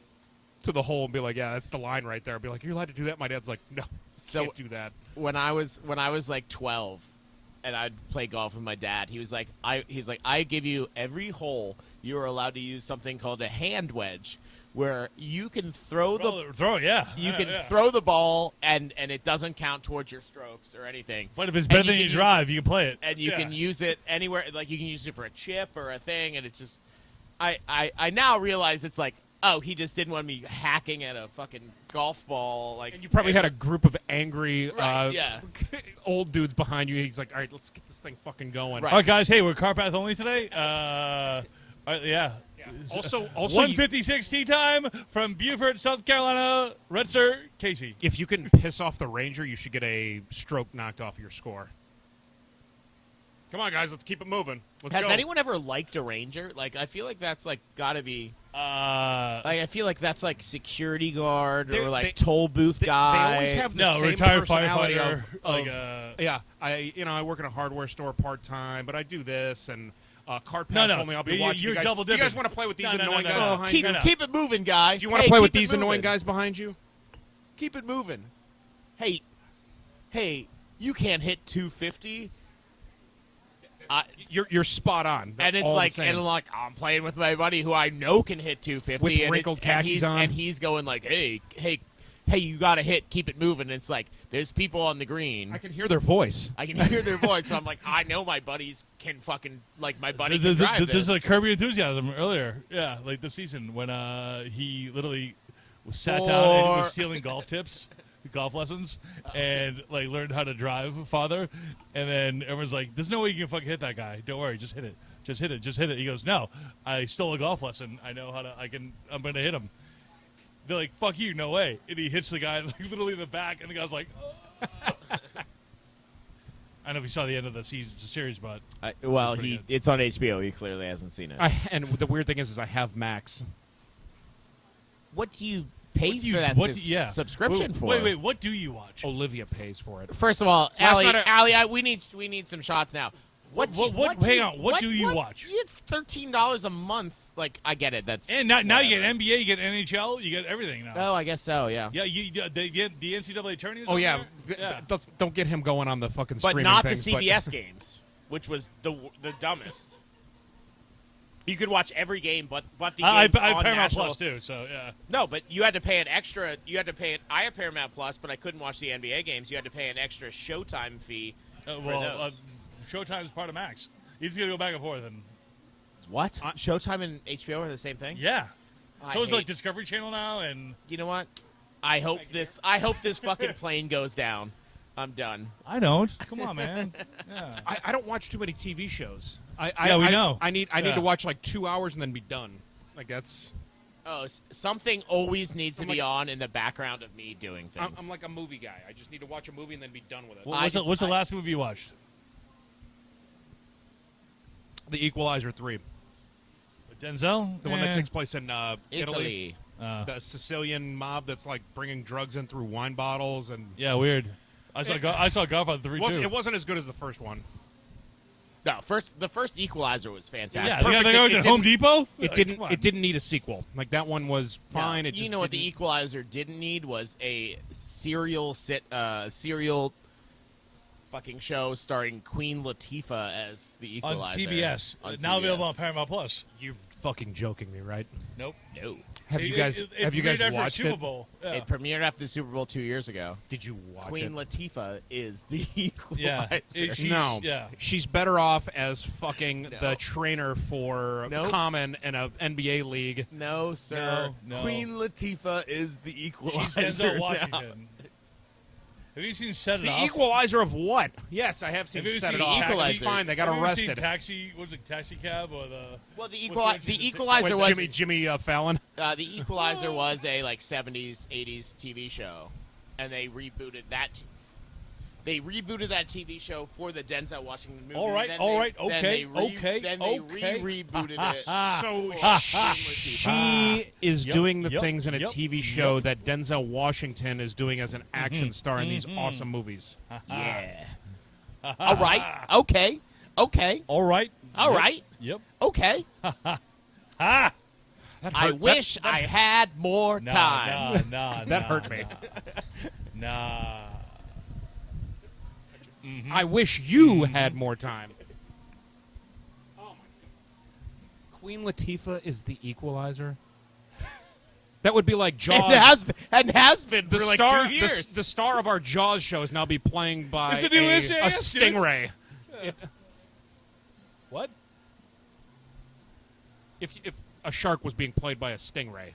to the hole and be like, "Yeah, that's the line right there." I'd be like, "You're allowed to do that?" My dad's like, "No, So- can't do that." When I was like 12 and I'd play golf with my dad, he's like, I give you every hole you are allowed to use something called a hand wedge, where you can throw the Throw, yeah. you Yeah, can yeah. throw the ball and it doesn't count towards your strokes or anything. But if it's And better you than can you use- drive, you can play it. and you Yeah. can use it anywhere. Like you can use it for a chip or a thing, and it's just I now realize it's like, oh, he just didn't want me hacking at a fucking golf ball. Like, And you probably had a group of angry Right, yeah. old dudes behind you. He's like, "All right, let's get this thing fucking going." Right. All right, guys. Hey, we're car path only today. All right, yeah. Also, 156 tea time from Beaufort, South Carolina. Retzer, Casey. if you can piss off the Ranger, you should get a stroke knocked off your score. Come on, guys, let's keep it moving. Let's has go. anyone ever liked a Ranger? Like, I feel like that's like gotta be. Uh, Like, I feel like that's like security guard They're- or like they- toll booth They guy. always have the no, same retired personality firefighter. of yeah. I work in a hardware store part time, but I do this and cart No, pass no, only. I'll be you- watching. you're you guys, double do you guys dipping. want to play with these No, no, annoying no, guys no. behind keep you? no. keep it moving, guy. Do you want to Hey, play with keep it these annoying moving. guys behind you? Keep it moving. Hey, you can't hit 250. You're spot on. And it's All the like, same. and I'm like, I'm playing with my buddy who I know can hit 250 With and wrinkled khakis on. and he's going like, hey, you got to hit, keep it moving. And it's like, there's people on the green. I can hear their voice. I can hear their voice. So I'm like, I know my buddies can fucking like my buddy can drive This is this. like Kirby Enthusiasm earlier. Yeah, like this season when he literally sat down and was stealing golf tips, golf lessons, and like learned how to drive father. And then everyone's like, "There's no way you can fucking hit that guy. Don't worry, just hit it. Just hit it. Just hit it." He goes, "No, I stole a golf lesson. I know how to. I'm going to hit him." They're like, "Fuck you, no way!" And he hits the guy like literally in the back, and the guy's like, "Oh." I don't know if you saw the end of the series, but well, pretty good. it's on HBO. He clearly hasn't seen it. And the weird thing is I have Max. What do you pay what do you- for that what do- yeah. subscription for? Wait, what do you watch? Olivia pays for it. First of all, Last Allie, night we need some shots now. What hang on, what do you watch? It's $13 a month. Like, I get it. That's And now you get whatever. NBA, you get NHL, you get everything now. Oh, I guess so. Yeah. Yeah, they get the NCAA tourney. Oh yeah, yeah. Don't get him going on the fucking But streaming not things, the CBS games, which was the dumbest. You could watch every game, but the I games on Paramount national. Plus too. So yeah. No, but you had to pay an extra. You had to pay. I have Paramount Plus, but I couldn't watch the NBA games. You had to pay an extra Showtime fee those. Showtime is part of Max. He's gonna go back and forth, and What? Showtime and HBO are the same thing? yeah. I So it's hate- like Discovery Channel now, and You know what? I hope this fucking plane goes down. I'm done. I don't. Come on, man. Yeah. I don't watch too many TV shows. Yeah, we know. I need Yeah. to watch like 2 hours and then be done. Like that's. Oh, something always needs to I'm be like- on in the background of me doing things. I'm like a movie guy. I just need to watch a movie and then be done with it. What's the last movie you watched? The Equalizer 3, With Denzel? the one that takes place in Italy. Italy. The Sicilian mob that's like bringing drugs in through wine bottles and. Yeah, weird. I saw Godfather 3 too. It wasn't as good as the first one. No, the first Equalizer was fantastic. Yeah, the guy perfect. was It at Home didn't- Depot. It didn't. It didn't need a sequel. Like that one was fine. No, It just you know what the didn't- Equalizer didn't need was a serial fucking show starring Queen Latifah as the on Equalizer CBS. On Now CBS. available on Paramount Plus. You're fucking joking me, right? Nope. No, Have you guys premiered after watched Super it? Bowl. Yeah. it premiered after the Super Bowl 2 years ago. Did you watch Queen it? Latifah is the Yeah. Equalizer. She's- yeah. She's better off as fucking No. the trainer for Nope. Common in a NBA league. No, sir. No. Queen Latifah is the She's Equalizer. Denzel now. Washington. Have you seen Set It The Off? Equalizer of what? Yes, I have seen Have you Set seen It Off. Equalizer? Actually, fine. They got Have you ever seen arrested. Taxi? What was it? Taxi Cab or the? Well, the What's Equalizer With was Jimmy Fallon. the Equalizer was a like 70s, 80s TV show, and they rebooted that. They rebooted that TV show for the Denzel Washington movie. All right, Then all they- right, then okay, they okay, Then they okay. rebooted it. So for Queen Latifah. she is Yep, doing the yep, things in a yep, TV show yep. that Denzel Washington is doing as an action star in these awesome movies. Yeah. All right. Okay. Okay. All right. All Yep. right. Yep. Okay. Ah. That I hurt- wish I had more time. Nah. That hurt me. Nah. I wish you had more time. Oh my god. Queen Latifah is the Equalizer. That would be like Jaws. And has been the for like star, 2 years. the star of our Jaws show is now be playing by It's the new a SAS, dude. stingray. What? If a shark was being played by a stingray,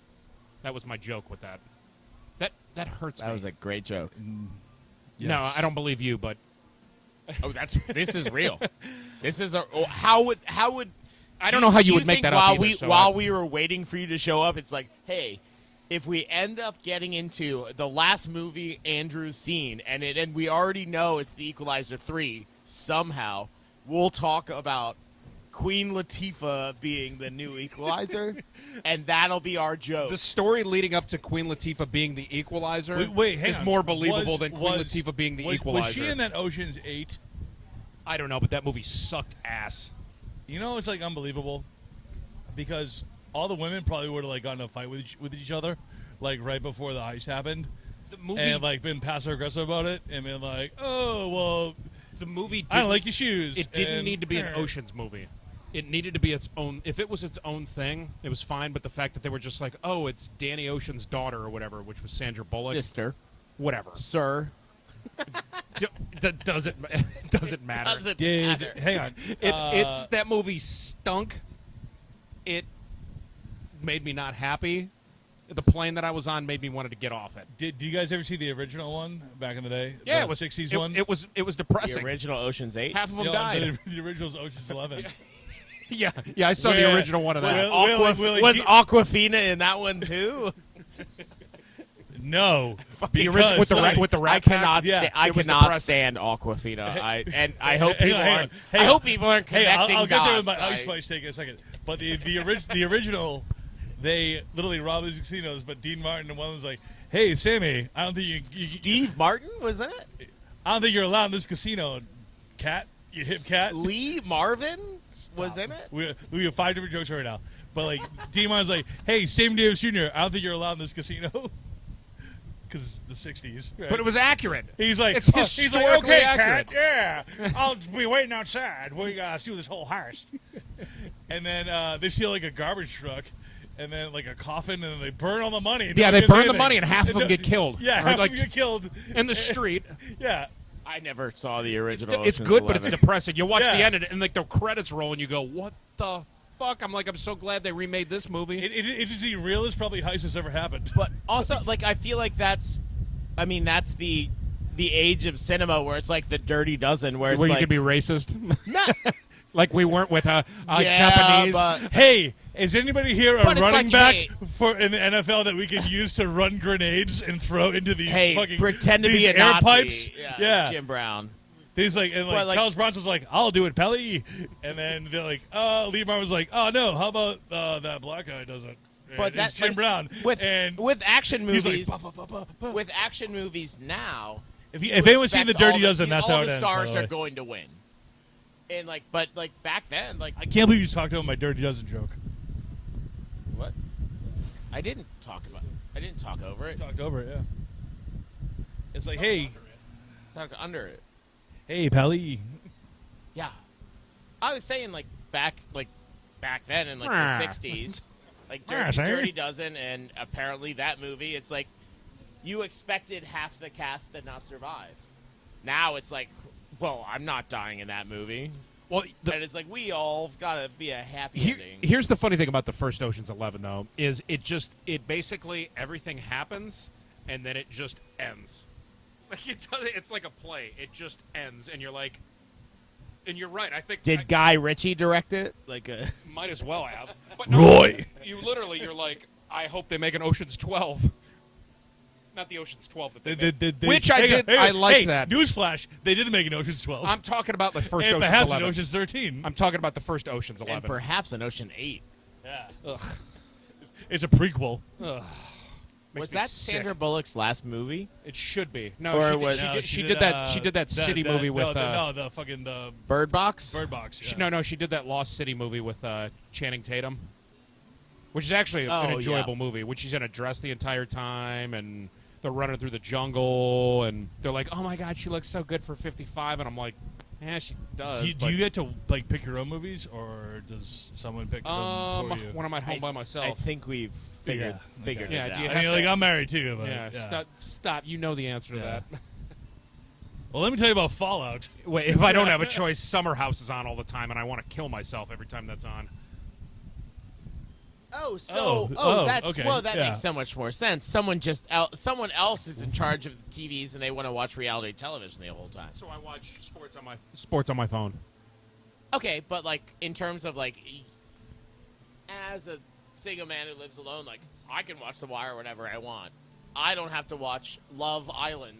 that was my joke with that. That hurts That me. was a great joke. No, I don't believe you, but Oh, this is real. This is how would I don't know how you would make think that while up either, while we were waiting for you to show up, it's like, hey, if we end up getting into the last movie Andrew's seen, and we already know it's the Equalizer 3, somehow we'll talk about Queen Latifah being the new Equalizer, and that'll be our joke. the story leading up to Queen Latifah being the Equalizer Wait, hang is on. more believable than Queen Was- Latifah being the was, Equalizer. Was she in that Ocean's 8? I don't know, but that movie sucked ass. You know, it's like unbelievable because all the women probably would have like gotten in a fight with each other, like right before the heist happened, The movie, and like been passive aggressive about it, and been like, "Oh well, the movie. I don't didn't- like your shoes." It didn't and- need to be an Ocean's movie. It needed to be its own. If it was its own thing, it was fine. But the fact that they were just like, "Oh, it's Danny Ocean's daughter" or whatever, which was Sandra Bullock, Sister, whatever, sir, doesn't matter. doesn't Did matter. hang on? It's that movie stunk. It made me not happy. The plane that I was on made me wanted to get off it. Do you guys ever see the original one back in the day? Yeah, the it was 60s it, one. It was The depressing. original Ocean's 8. Half of them No, died. The original's Ocean's 11. yeah, I saw the Where- original one of that. where- Was Aquafina in that one too? No, The original with the because- with the I rat cannot. pack? Yeah, I it was cannot depressing. stand Aquafina. I hope Hang people on, hang aren't. on. Hey, I hope people aren't Hey, connecting I'll get there with dots. my Ice Spice take in a second. But the original, they literally robbed these casinos. But Dean Martin and one was like, "Hey, Sammy, I don't think you Steve Martin was in it. I don't think you're allowed in this casino, cat. You hip cat." Lee Marvin was in it. We have 5 different jokes right now. But like Dean Martin's like, "Hey, Sammy Davis Jr., I don't think you're allowed in this casino." Because it's the 60s. Right? But it was accurate. He's like, It's he's like, historically okay, accurate. Cat, yeah, I'll be waiting outside. We gotta do this whole heist. And then they steal like a garbage truck, and then like a coffin, and then they burn all the money. Yeah, Nobody they does burn the anything. money and half of them get killed. Yeah, Or, half like, of them get killed in the street. Yeah, I never saw the original. It's Ocean's good, but 11. it's depressing. You watch Yeah. the end, and like the credits roll, and you go, "What the fuck?" I'm like, I'm so glad they remade this movie. It's just the realest probably heist that's ever happened. But also, like, I feel like that's the age of cinema where it's like the Dirty Dozen, where it's Where you like could be racist, not, like we weren't with yeah, Japanese. but Hey, is anybody here a But it's running like, back hey- for in the NFL that we can use to run grenades and throw into these hey, fucking pretend to these be a air Nazi. pipes? Yeah, Jim Brown. He's like, and But, like- Charles Bronson's like, I'll do it, Pelly. And then they're like, Lee Marvin's like, oh no, how about that black guy doesn't? And But it's that's Jim like, Brown. And with action he's like, movies. "Bah, bah, bah, bah, bah." With action movies now, if you anyone's seen the expect Dirty Dozen, that's all how it the ends. by stars the are way. going to win. And but back then, like I can't believe you talked about my Dirty Dozen joke. what? I didn't talk over it. Talked over it, yeah. It's like, hey, Talked under it. hey, Pelly. Yeah, I was saying back then in the '60s, like Dirty Dozen, and apparently that movie. It's like you expected half the cast to not survive. Now it's like, well, I'm not dying in that movie. Well, And it's like we all gotta be a happy ending. here's the funny thing about the first Ocean's 11, though, is it basically everything happens and then it just ends. Like it's like a play. It just ends, and you're like, and you're right. I think Did Guy Ritchie direct it? might as well have. But Roy. You're like, I hope they make an Ocean's 12. Not the Ocean's 12 that they made. Which I did. I liked that. Newsflash, they didn't make an Ocean's 12. I'm talking about the first and Ocean's perhaps 11. an Ocean's 13. I'm talking about the first Ocean's and 11. perhaps an Ocean 8. Yeah. Ugh. It's a prequel. Ugh. Makes Was me that sick. Sandra Bullock's last movie? It should be. No, Or she did, was- she, No, did, she did that. She did that city movie with. the fucking the Bird Box? Bird Box. Yeah. No, she did that Lost City movie with Channing Tatum, which is actually an Oh, enjoyable yeah. movie. Which she's in a dress the entire time, and they're running through the jungle, and they're like, "Oh my God, she looks so good for 55," and I'm like, "Yeah, she does." Do you get to pick your own movies, or does someone pick them for you? when I'm at home by I myself? think we've figured okay. it Yeah, out. do you I have mean, to- I'm married too. But, yeah, stop. You know the answer to Yeah. that. Well, let me tell you about Fallout. Wait, if I don't have a choice, Summer House is on all the time, and I want to kill myself every time that's on. That okay, yeah. makes so much more sense. Someone else is in charge of the TVs, and they want to watch reality television the whole time. So I watch sports on my phone. Okay, but in terms of as a single man who lives alone, I can watch The Wire whenever I want. I don't have to watch Love Island.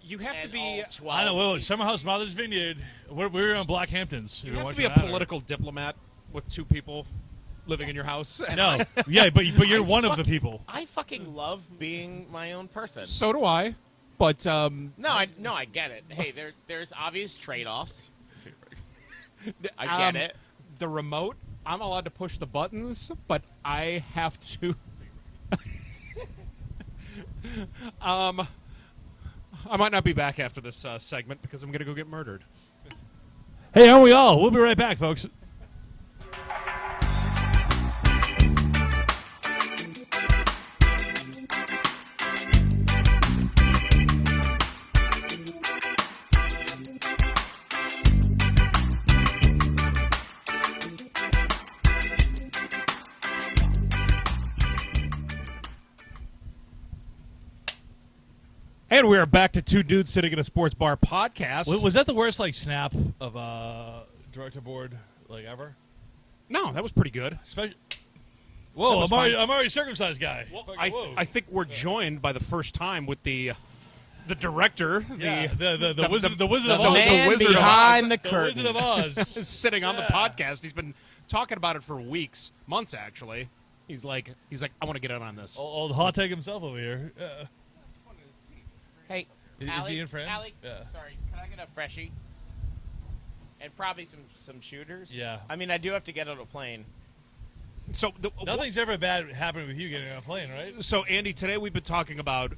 You have to and be. all 12 I know. Well, seasons. Summer House Mother's Vineyard. We're on Blackhamptons. You have to be a political diplomat with two people living in your house. No, yeah, but you're I one of the fuck- people. I fucking love being my own person. So do I. But I get it. Hey, there's obvious trade-offs. I get it. The remote, I'm allowed to push the buttons, but I have to. I might not be back after this segment because I'm going to go get murdered. Hey, aren't we all? We'll be right back, folks. And we are back to Two Dudes Sitting in a Sports Bar podcast. Was that the worst snap of director board ever? No, that was pretty good. Especially. That Whoa, was I'm fine. already circumcised guy. Well, Fucking whoa. I think we're joined by the first time with the director, Yeah, the the- Wizard the- of Oz. the Man Wizard of behind the The curtain. Wizard of Oz. is sitting on the Yeah. podcast. He's been talking about it for weeks, months actually. He's like, I want to get in on this. Old hot take himself over here. Hey, Is Allie, he in frame? Allie, Yeah. sorry, can I get a freshie? And probably some shooters. Yeah. I mean, I do have to get on a plane. So Nothing's ever bad happening with you getting on a plane, right? So Andy, today we've been talking about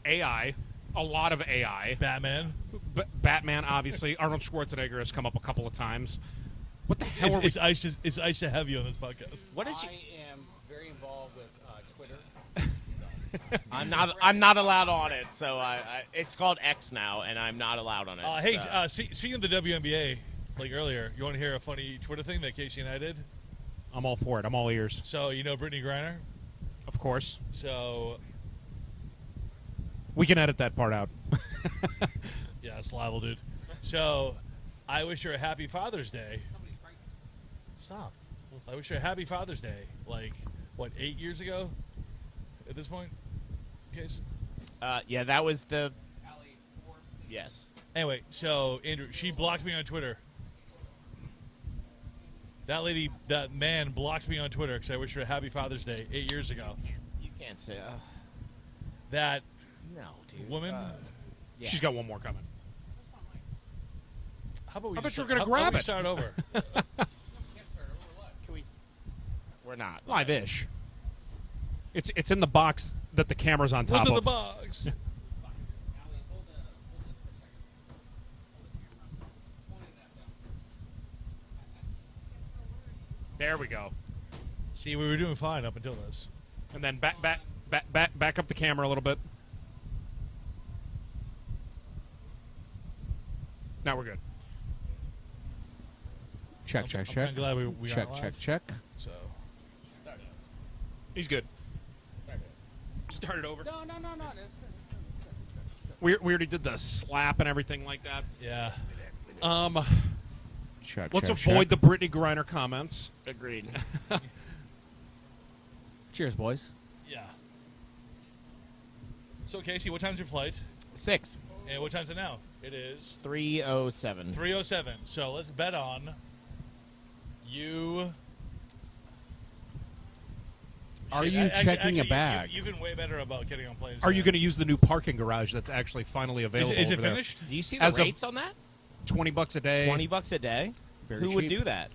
AI, a lot of AI. Batman. Batman, obviously. Arnold Schwarzenegger has come up a couple of times. What the hell are we? It's ice to have you on this podcast. What is I she? am very involved with Twitter. I'm not allowed on it, so it's called X now, and I'm not allowed on it. Hey, so. speaking of the WNBA, like earlier, you want to hear a funny Twitter thing that Casey and I did? I'm all for it. I'm all ears. So you know Brittany Griner? Of course. So We can edit that part out. yeah, it's liable, dude. So I wish her a happy Father's Day. Stop. I wish her a happy Father's Day. Like, what, 8 years ago at this point? Case? Yeah, that was the. Yes. Anyway, so Andrew, she blocked me on Twitter. That man blocked me on Twitter because I wish her a happy Father's Day 8 years ago. You can't say That no, dude. woman. Yes. She's got one more coming. How about we? I just thought you were start- gonna how grab about we it. Start over. Can we? We're not. Live-ish. It's in the box that the camera's on top What's in of. the box? There we go. See, we were doing fine up until this. And then back up the camera a little bit. Now we're good. Check, I'm check, kinda check. glad we Check, aren't check, live. check. So He's good. Start it over. No. We already did the slap and everything like that. yeah, Check, Let's check, avoid check. the Brittany Griner comments. Agreed. Cheers, boys. yeah. So Casey, what time's your flight? 6. And what time's it now? It is 3:07. 3:07. So let's bet on you. Are Shit, you checking a bag? You've been way better about getting on planes. Are you than- going to use the new parking garage that's actually finally available? Is it over there? finished? Do you see the As of- rates on that? $20 a day. $20 a day. Very Who would cheap. do that?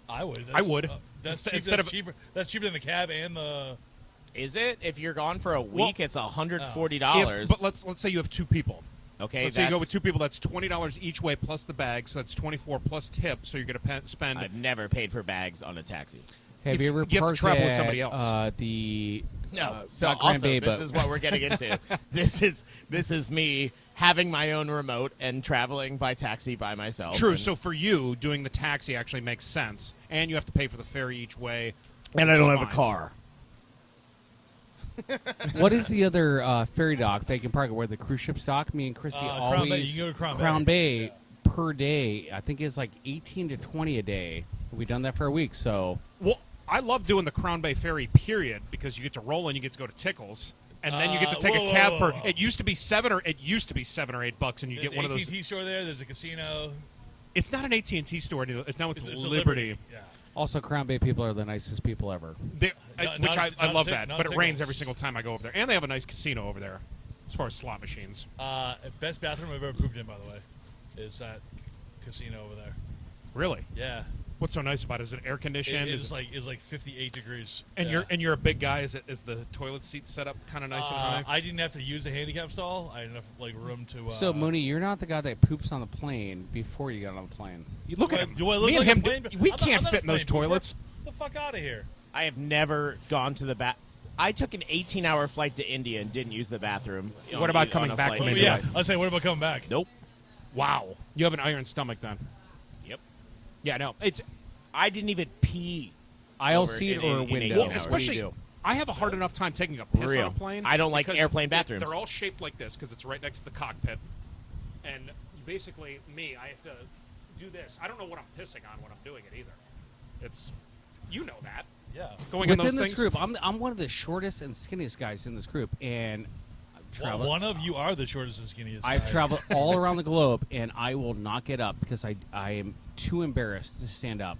I would. I would. That's cheap, Instead that's of- cheaper. That's cheaper than the cab and the. Is it? If you're gone for a Well, week, it's $140. But let's say you have two people. Okay, Let's say you go that's- with two people. That's $20 each way plus the bag, so that's $24 plus tip. So you're going to spend. I've never paid for bags on a taxi. Have you ever you have to parked travel with at, somebody else. The No. So not Grand also, Bay, this but is what we're getting into. This is me having my own remote and traveling by taxi by myself. True. And So for you, doing the taxi actually makes sense, and you have to pay for the ferry each way. and I which don't is have a fine. car. what is the other ferry dock they can park at where the cruise ships dock? Me and Chrissy Crown always Bay. You can go to Crown Bay per day. I think it's like 18 to 20 a day. We've done that for a week, so Well, I love doing the Crown Bay ferry. Period, because you get to roll and you get to go to Tickles, and then you get to take whoa, a cab whoa, for. whoa. It used to be $7 or $8, and you There's get one of those. AT&T store there. There's a casino. It's not an AT&T store anymore. Now it's It's a Liberty. Yeah. also Crown Bay people are the nicest people ever. Not- Which I not love Tick- that, not but it rains Tickles. every single time I go over there, and they have a nice casino over there, as far as slot machines. Best bathroom I've ever pooped in, by the way, is that casino over there. Really? Yeah. What's so nice about it? Is it air conditioned? It's like 58 degrees. and Yeah. you're a big guy. Is the toilet seat set up kind of nice and high? I didn't have to use a handicap stall. I had enough room to. So Mooney, you're not the guy that poops on the plane before you get on the plane. You look at him. Do I look Me and like him, a plane? we I'm can't not fit a in those plane pooper. toilets. The fuck out of here! I have never gone to the bath. I took an 18-hour flight to India and didn't use the bathroom. What about coming on a back flight from Oh, India? yeah, Right. I was saying, what about coming back? Nope. Wow, you have an iron stomach then. Yep. Yeah, no, it's I didn't even pee. Aisle Over seat in- or in window? 18 well, hours. especially. What do you do? I have a hard enough time taking a piss Real. on a plane. I don't like because airplane bathrooms. They're all shaped like this because it's right next to the cockpit, and basically, I have to do this. I don't know what I'm pissing on when I'm doing it either. It's, you know that. Yeah. Going in Within those this things. group, I'm one of the shortest and skinniest guys in this group, and I've Well, traveled. one of you are the shortest and skinniest. I've guy. traveled all around the globe, and I will not get up because I am too embarrassed to stand up.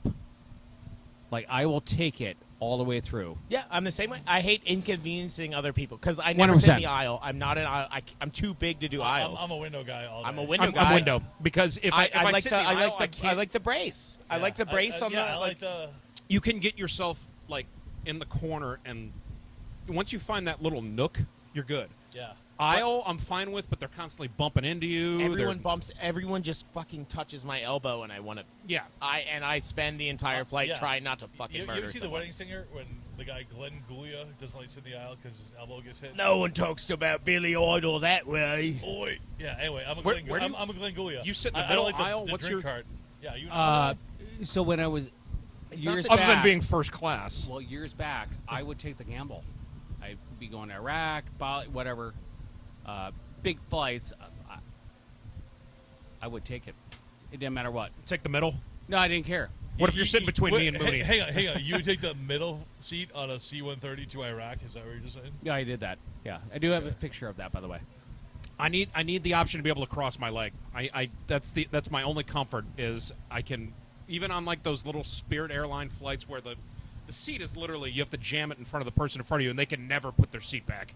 Like I will take it all the way through. Yeah, I'm the same way. I hate inconveniencing other people because I never sit in 100%. the aisle. I'm not an aisle. I'm too big to do aisles. I'm a window guy. All day. I'm a window I'm guy. window because if I like sit the in the aisle, I I can't. like the brace. I like the brace on yeah, the I like the. You can get yourself like in the corner, and once you find that little nook, you're good. Yeah. Aisle, I'm fine with, but they're constantly bumping into you. Everyone They're- bumps. Everyone just fucking touches my elbow, and I want to. Yeah. I spend the entire flight yeah. trying not to fucking You murder ever see The someone. Wedding Singer when the guy Glenn Guglia doesn't like sit in the aisle because his elbow gets hit? No one talks about Billy Idol that way. Oi. Yeah. Anyway, I'm a Where- Glenn. where do you- I'm a Glenn Guglia. you sit in the I middle don't like aisle? The What's drink your- cart? Yeah. You. So when I was years not Other back, than being first class. well, years back, I would take the gamble. I'd be going to Iraq, Bali, whatever, big flights. I would take it. It didn't matter what. Take the middle. No, I didn't care. What if you're sitting between me and Mooney? Hang on. You would take the middle seat on a C-130 to Iraq? Is that what you're just saying? Yeah, I did that. Yeah, I do have a picture of that, by the way. I need the option to be able to cross my leg. That's my only comfort is I can, even on like those little Spirit airline flights where the seat is literally, you have to jam it in front of the person in front of you and they can never put their seat back.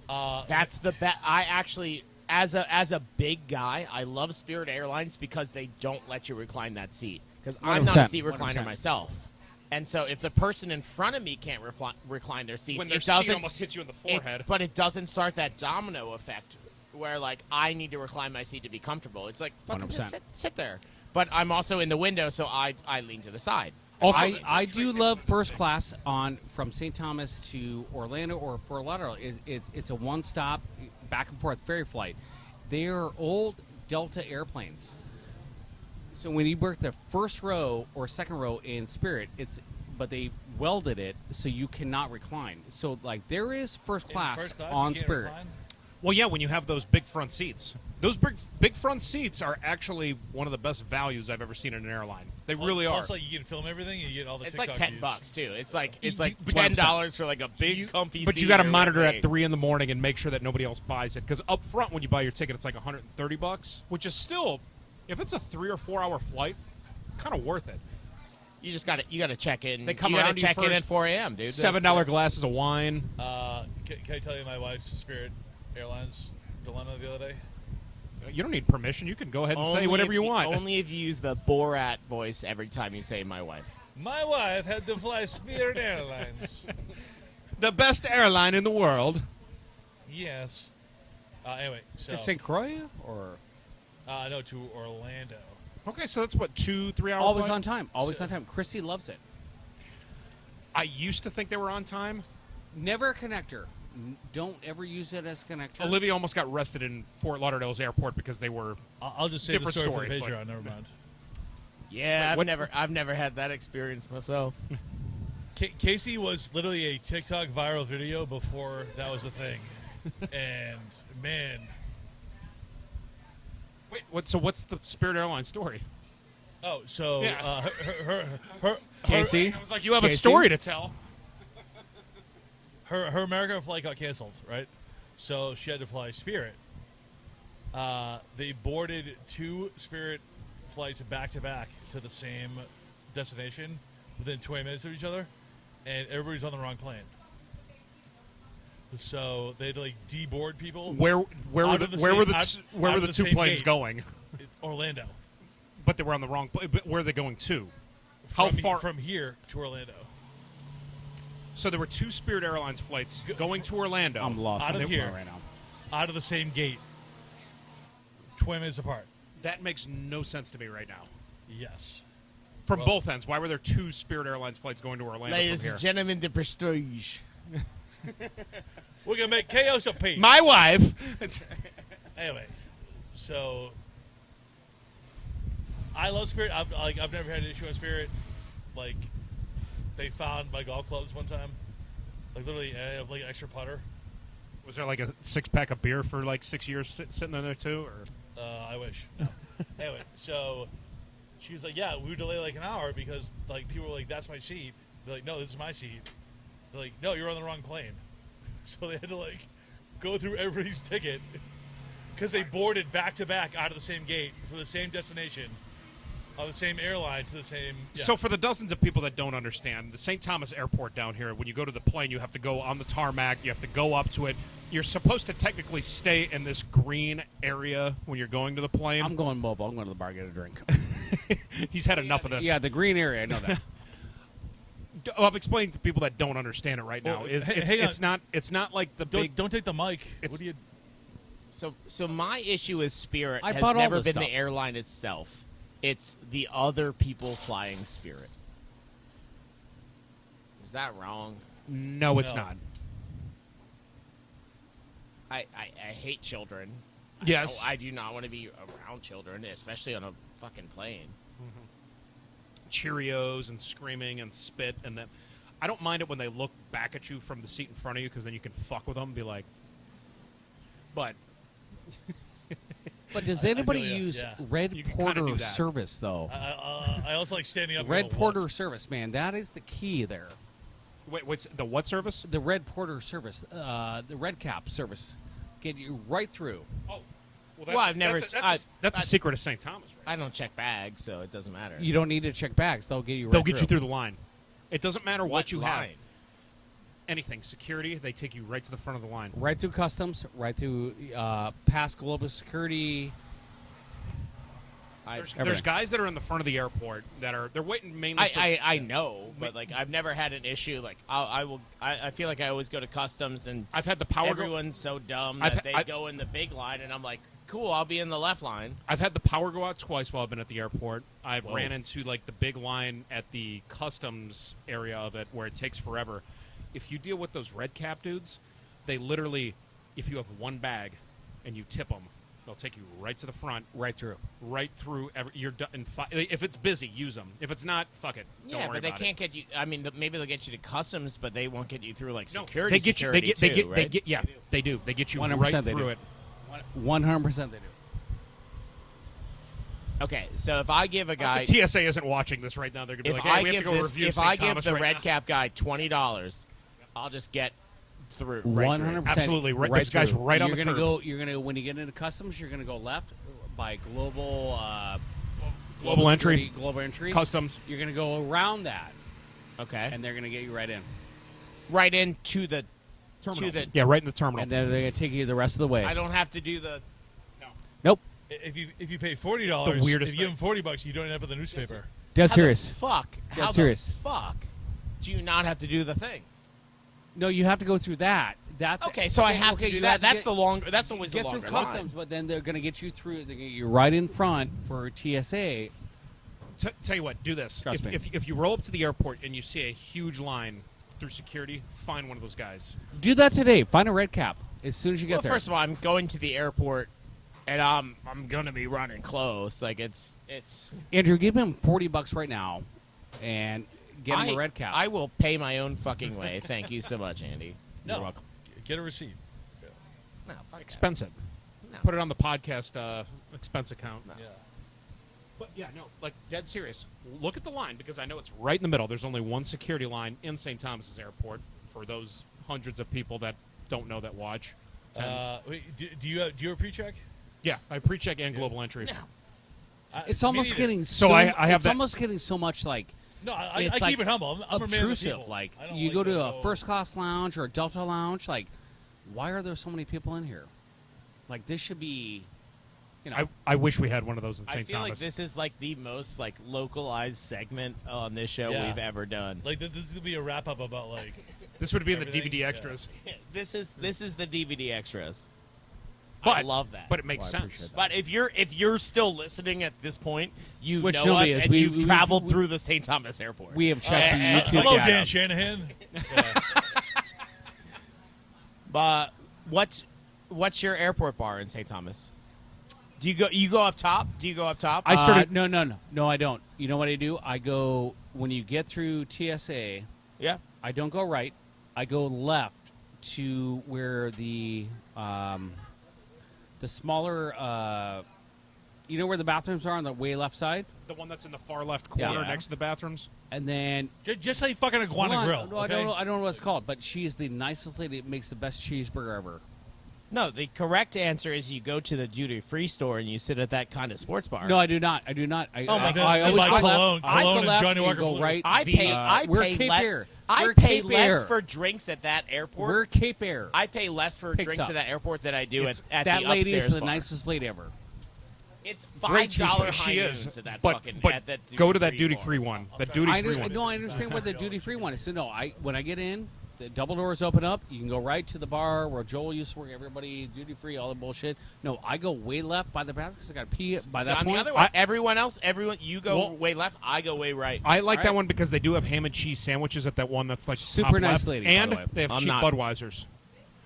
That's the best. I actually, as a big guy, I love Spirit Airlines because they don't let you recline that seat. Because I'm not a 100%, seat recliner 100%. myself, and so if the person in front of me can't recline their seats, When their it seat doesn't. almost hits you in the forehead. But it doesn't start that domino effect where like I need to recline my seat to be comfortable. It's like fucking 100%. just sit there. But I'm also in the window, so I lean to the side. Also, I do love first class on from St. Thomas to Orlando or Fort Lauderdale. It's a one stop back and forth ferry flight. They are old Delta airplanes. So when you work the first row or second row in Spirit, but they welded it so you cannot recline. So like there is first class, First class, you on can't Spirit. recline? well, yeah, when you have those big front seats. Those big front seats are actually one of the best values I've ever seen in an airline. They really are. Plus, like you can film everything and you get all the It's TikTok like views. $10 too. It's like You- but $10 for like a big comfy. But seat you got to or monitor whatever. at 3 in the morning and make sure that nobody else buys it. Because up front, when you buy your ticket, it's like $130, which is still, if it's a 3 or 4 hour flight, kind of worth it. You just got to check in. They come you gotta around to you check in first. at 4 a.m. dude. $7 glasses of wine. Can I tell you my wife's Spirit Airlines dilemma the other day? You don't need permission. You can go ahead and say whatever you want. Only if you use the Borat voice every time you say "my wife." My wife had to fly Spirit Airlines. The best airline in the world. Yes. Anyway, so To St. Croix or no, to Orlando. Okay, so that's what, 2-3 hours. always on time. Always on time. Chrissy loves it. I used to think they were on time. Never a connector. Don't ever use it as a connector. Olivia almost got arrested in Fort Lauderdale's airport because they were. I'll just say the Different story, story, for the but- Patreon. Never mind. Yeah, Wait, I've never had that experience myself. Casey was literally a TikTok viral video before that was a thing, and man, Wait, what? So what's the Spirit Airlines story? oh, so Yeah. her Casey? I was like, you have a Casey? story to tell. her American flight got canceled, right? So she had to fly Spirit. They boarded 2 Spirit flights back to back to the same destination within 20 minutes of each other, and everybody's on the wrong plane. So they had to like deboard people. Where were Out the of the where same- were the out- where out were of the the two same planes gate. going? Orlando. But they were on the wrong. But where are they going to? How From- far? from here to Orlando? So there were 2 Spirit Airlines flights going to Orlando. I'm lost Out on of this here. one right now. Out of the same gate, 20 minutes apart. That makes no sense to me right now. Yes. From Well- both ends, why were there 2 Spirit Airlines flights going to Orlando Ladies from here? and gentlemen, the prestige. We're gonna make chaos a peace. My wife. Anyway, so I love Spirit. I've never had an issue on Spirit. Like they found my golf clubs one time. Like literally, I have like an extra putter. Was there like a 6-pack of beer for like 6 years sitting in there too? Or I wish. No. Anyway, so she was like, "Yeah, we would delay like an hour because like people were like, that's my seat." They're like, "No, this is my seat." They're like, "No, you're on the wrong plane." So they had to like go through everybody's ticket because they boarded back to back out of the same gate for the same destination on the same airline to the same. Yeah. So for the dozens of people that don't understand, the St. Thomas Airport down here, when you go to the plane, you have to go on the tarmac. You have to go up to it. You're supposed to technically stay in this green area when you're going to the plane. I'm going mobile. I'm going to the bar to get a drink. He's had enough of this. Yeah, the green area. I know that. I'm explaining to people that don't understand it right now. Well, Is hang it's, on. it's not like the big. don't take the mic. It's- What do you? So my issue with Spirit I has bought all never this been stuff. the airline itself. It's the other people flying Spirit. Is that wrong? No, it's No. not. I hate children. Yes. I do not want to be around children, especially on a fucking plane. Cheerios and screaming and spit and then I don't mind it when they look back at you from the seat in front of you because then you can fuck with them and be like, but But does anybody feel ya, use yeah. Red You can kinda Porter do that. service though? I also like standing up. Red and go, Porter "What?" service, man, that is the key there. wait, what's the what service? The Red Porter service, the Red Cap service, get you right through. Oh, Well, I've never- That's a secret of St. Thomas, right? I don't check bags, so it doesn't matter. You don't need to check bags; they'll get you. Right They'll get you through the line. It doesn't matter what you have. line? Anything security, they take you right to the front of the line. Right through customs, right through past global security. There's everything. guys that are in the front of the airport that they're waiting mainly. for, I know, but like I've never had an issue. Like I feel like I always go to customs and I've had the power. everyone's so dumb I've that ha- they go in the big line, and I'm like, cool, I'll be in the left line. I've had the power go out twice while I've been at the airport. I've Whoa. ran into like the big line at the customs area of it where it takes forever. If you deal with those red cap dudes, they literally, if you have one bag and you tip them, they'll take you right to the front, right through. right through. You're done. If it's busy, use them. If it's not, fuck it. Don't Yeah, worry but they about can't get you. I mean, maybe they'll get you to customs, but they won't get you through like No, security. they get you. They security get. too, They right? get. Yeah, they do. They get you 100% right they through do. it. 100% they do. Okay, so if I give a guy, The TSA isn't watching this right now. They're gonna be if like, "Hey, I we have give to go this, review if St. I give Thomas the right red now." cap guy $20, I'll just get through. Right 100%. Absolutely, right- those guys through. right on you're the gonna curb. go. You're gonna when you get into customs, you're gonna go left by global. Global entry, security, global entry. customs. You're gonna go around that, Okay, and they're gonna get you right in. right into the Terminal. to the. Yeah, right in the terminal. And then they're gonna take you the rest of the way. I don't have to do the. Nope. If you pay $40, It's the weirdest if you give thing. them $40, you don't end up with the newspaper. Dead How serious. The fuck. Dead How serious. the fuck do you not have to do the thing? No, you have to go through that. That's Okay, so I have okay, to do you that. got- That's the longer. That's always the get through longer line. customs, but then they're gonna get you through. They're gonna get you right in front for TSA. Tell you what, do this. Trust me. If you roll up to the airport and you see a huge line through security, find one of those guys. Do that today. Find a red cap as soon as you get Well, there. first of all, I'm going to the airport, and I'm gonna be running close. Like it's. Andrew, give him $40 right now, and get him I, a red cap. I will pay my own fucking way. Thank you so much, Andy. No, You're welcome. Get a receipt. No, fuck Expense it. No. Put it on the podcast expense account. Yeah. But yeah, no, like dead serious. Look at the line because I know it's right in the middle. There's only one security line in St. Thomas's Airport for those hundreds of people that don't know that watch. Tens. Wait, do you have a pre-check? Yeah, I pre-check and global entry. It's almost Me neither. getting So so. I have it's that- almost getting so much like No, I it's keep like it humble. I'm a man of the obtrusive. people. Like I don't you like go to go- a first class lounge or a Delta lounge. Like, why are there so many people in here? Like this should be, you know. I wish we had one of those in I St. feel Thomas. like this is like the most like localized segment on this show Yeah. we've ever done. Like this is gonna be a wrap up about like. This would be in the Everything, DVD yeah. extras. This is the DVD extras. But, I love that. But it makes Well, I appreciate sense. that. But if you're still listening at this point, you Which know nobody us is. and We- you've we- traveled we- through the St. Thomas Airport. we have checked the YouTube Hello, data. Dan Shanahan. But what's your airport bar in St. Thomas? Do you go up top? Do you go up top? I started- No, I don't. You know what I do? I go when you get through TSA. yeah. I don't go right. I go left to where the smaller. You know where the bathrooms are on the way left side, The one that's in the far left corner Yeah. next to the bathrooms. and then Just say fucking iguana hold on. grill. No, okay? I don't know what it's called, but she's the nicest lady that makes the best cheeseburger ever. No, the correct answer is you go to the duty-free store and you sit at that kind of sports bar. No, I do not. I do not. Oh my God. I always Then go buy left. cologne. I Cologne go and left Johnny and Walker go Blue. right. I pay we're pay Cape less. Air. I We're pay Cape less Air. for drinks at that airport. We're Cape Air. I pay less for Picks drinks up. at that airport than I do It's- at that the lady is upstairs the bar. nicest lady ever. It's Great $5 She high is. noons at that But fucking but at that go to that duty-free duty free bar. one. That duty free one. No, I understand where the duty free one is. So no, when I get in, the double doors open up, you can go right to the bar where Joel used to work. Everybody duty free, all the bullshit. No, I go way left by the bathroom because I got to pee by So that on point. the other one, everyone, you go Well- way left, I go way right. I like All that right. one because they do have ham and cheese sandwiches at that one that's like Super top nice left, lady, by and the way. they have I'm cheap not- Budweisers.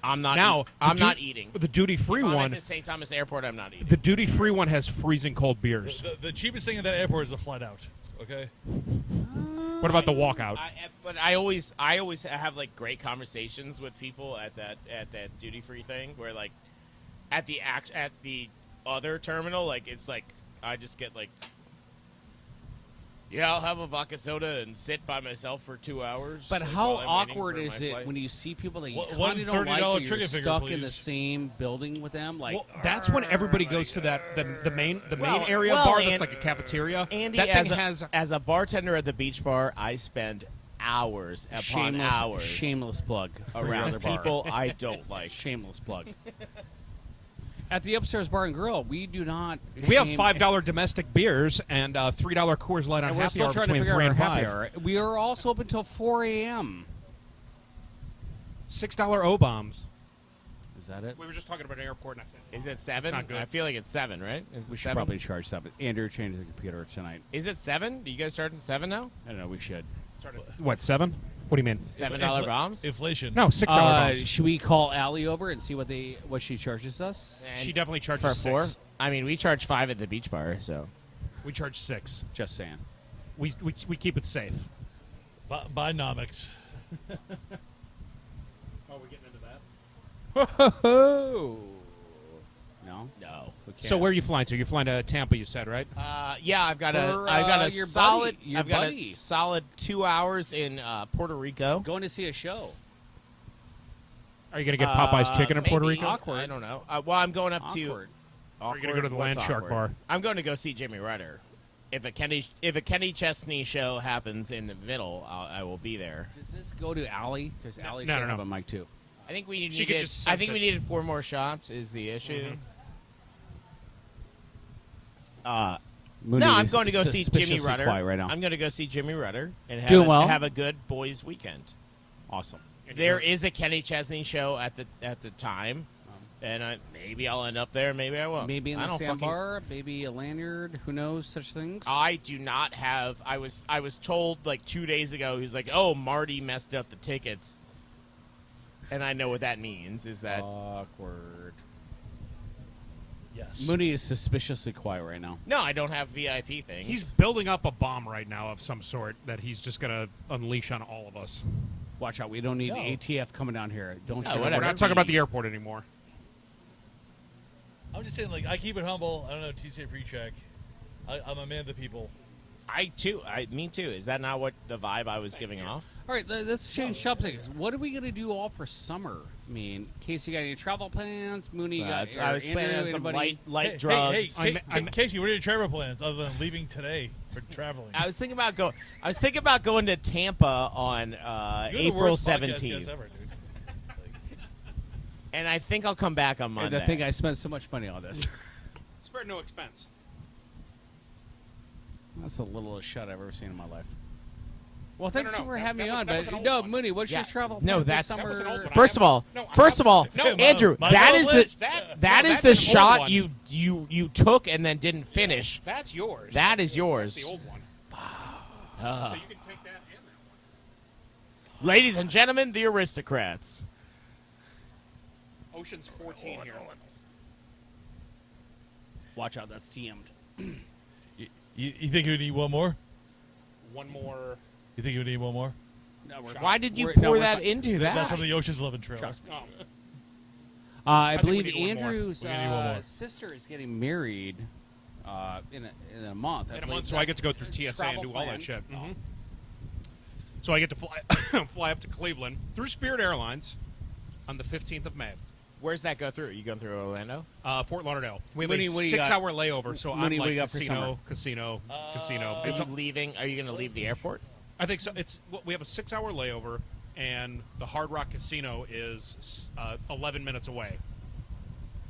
I'm not. Now I'm the not du- eating. The duty free If I'm one. at the St. Thomas Airport, I'm not eating. The duty free one has freezing cold beers. The cheapest thing in that airport is a flight out. Okay. What about the walkout? But I always have like great conversations with people at that duty free thing where like at the other terminal, like it's like I just get like, yeah, I'll have a vodka soda and sit by myself for 2 hours. But like, how while I'm waiting awkward for is my it flight. when you see people that you One kind of don't like, $30 but you're trigger finger, stuck in the please. same building with them? Like, Well, that's when everybody goes to the main Well, area well, bar and- that's like a cafeteria. Andy, that as thing a, has as a bartender at the beach bar, I spend hours upon hours shameless plug for your around other bar. people I don't like. Shameless plug. At the upstairs bar and grill, we do not. we have shame- $5 domestic beers and $3 Coors Light on And we're happy still hour trying to between figure 3 out our and happy 5. hour. We are also open until 4 a.m. $6 O bombs. Is that it? We were just talking about an airport, and I said, Is it 7? not good. I feel like it's 7, right? Is We it should 7? probably charge stuff. Andrew changed the computer tonight. Is it 7? Do you guys start at 7 now? I don't know. We should. what, 7? What do you mean? $7 bombs? Inflation. No, $6 bombs. Should we call Allie over and see what she charges us? And She definitely for charges 4? 6. I mean, we charge 5 at the beach bar, so. We charge 6. Just saying. We keep it safe. Binomics. Oh, we're getting into that? No. No. We can't. So where are you flying to? You're flying to Tampa, you said, right? Yeah, I've got For, a your solid buddy, your I've got buddy. a solid 2 hours in Puerto Rico. Going to see a show. Are you going to get Popeye's chicken in Puerto Maybe. Rico? Awkward. I don't know. Well, I'm going up to. Awkward. Or are you going to go to the What's Land Shark awkward? Bar? I'm going to go see Jimmy Rudder. If a Kenny Chesney show happens in the middle, I will be there. Does this go to Allie? Because Allie No, should no, have no. a mic too. I think we She could needed. just I sense think we it. needed 4 more shots. Is the issue? Mooney No, I'm is going to go see Jimmy suspiciously Rudder. quiet right now. I'm going to go see Jimmy Rudder and have Doing well. have a good boys' weekend. Awesome. There is a Kenny Chesney show at the time, and maybe I'll end up there. Maybe I won't. Maybe in I the don't sandbar, maybe a lanyard. Who knows such things? I do not have. I was told like 2 days ago. He's like, "Oh, Marty messed up the tickets," and I know what that means. Is that Awkward. Yes. Mooney is suspiciously quiet right now. no? I don't have VIP things. He's building up a bomb right now of some sort that he's just going to unleash on all of us. Watch out. We don't need No. ATF coming down here. Don't No, say whatever. We're not talking about the airport anymore. I'm just saying, like, I keep it humble. I don't know, TC pre-check. I'm a man of the people. Me too. Is that not what the vibe I was giving off? All right, let's change subjects. What are we going to do all for summer? I mean, Casey got any travel plans? Mooney got I was or planning on Andrew, some anybody? light drugs. Hey, I'm- Casey, what are your travel plans other than leaving today for traveling? I was thinking about going to Tampa on You're the April worst podcast guest 17th, ever, dude. and I think I'll come back on Monday. And I think I spent so much money on this. Spared no expense. That's the littlest shot I've ever seen in my life. Well, thanks no. for That- having that me was- on. that was But an old no, one. Mooney, what's Yeah. your travel No, plans that's- this that was an summer? old one. First of all, No, I'm first of all, No, Andrew, my that goal is list? that No, is that's the an old shot one. you took and then didn't finish. That's yours. That is yours. That's the old one. Ah. So you can take that and that one. Ladies and gentlemen, the aristocrats. Ocean's 14 here. Watch out, that's TM'd. You think you need one more? One more. You think you need one more? No, Why did you we're- pour no, we're that fine. into that? That's from the Ocean's 11 trailer. Trust me. Oh, I think we believe need one more. Andrew's We need one more. sister is getting married in a month. I in a believe month, so I get to go through TSA and travel do all plan. that shit. So I get to fly fly up to Cleveland through Spirit Airlines on the 15th of May. Where's that go through? You going through Orlando? Fort Lauderdale. We have Mooney, a what do you got? 6-hour layover, so Mooney, I'm what do you like got for summer? casino. Are It's you leaving? Are you going to leave the airport? I think so. We have a 6-hour layover, and the Hard Rock Casino is 11 minutes away.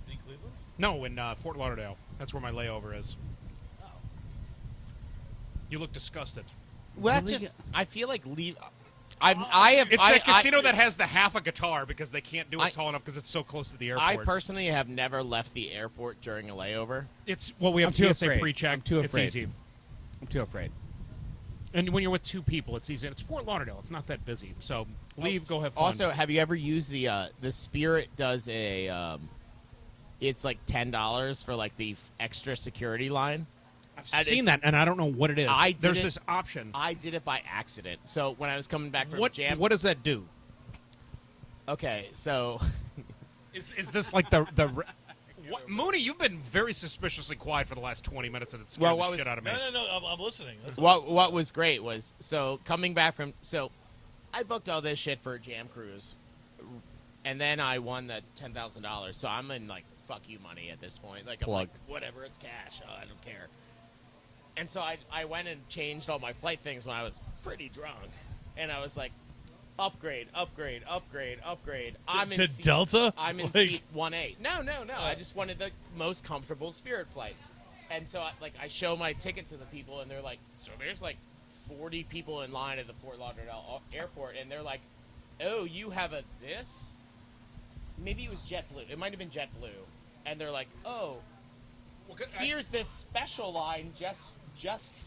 In Cleveland? No, in Fort Lauderdale. That's where my layover is. Oh. You look disgusted. Well, that's Really? just. I feel like leave. It's I, a casino that has the half a guitar because they can't do it tall enough because it's so close to the airport. I personally have never left the airport during a layover. We have I'm too TSA afraid. pre-check. I'm too afraid. It's easy. I'm too afraid. And when you're with two people, it's easy. It's Fort Lauderdale. It's not that busy. So leave, go have fun. Also, have you ever used the Spirit does a it's like $10 for like the extra security line? I've seen that, and I don't know what it is. There's it- this option. I did it by accident. So when I was coming back from Jam, What does that do? okay, so Is this like the what, Mooney? You've been very suspiciously quiet for the last 20 minutes, and it's scared the shit out of me. No, I'm listening. That's what was great was coming back from I booked all this shit for a Jam cruise, and then I won the $10,000. So I'm in like fuck you money at this point. Like I'm Plug. like whatever, it's cash. I don't care. And so I went and changed all my flight things when I was pretty drunk, and I was like, upgrade. I'm in to seat, Delta? I'm in Like- seat 1A. No. I just wanted the most comfortable Spirit flight. And so I show my ticket to the people, and they're like, so there's like 40 people in line at the Fort Lauderdale airport, and they're like, oh, you have this? Maybe it was JetBlue. It might have been JetBlue. And they're like, oh, here's this special line just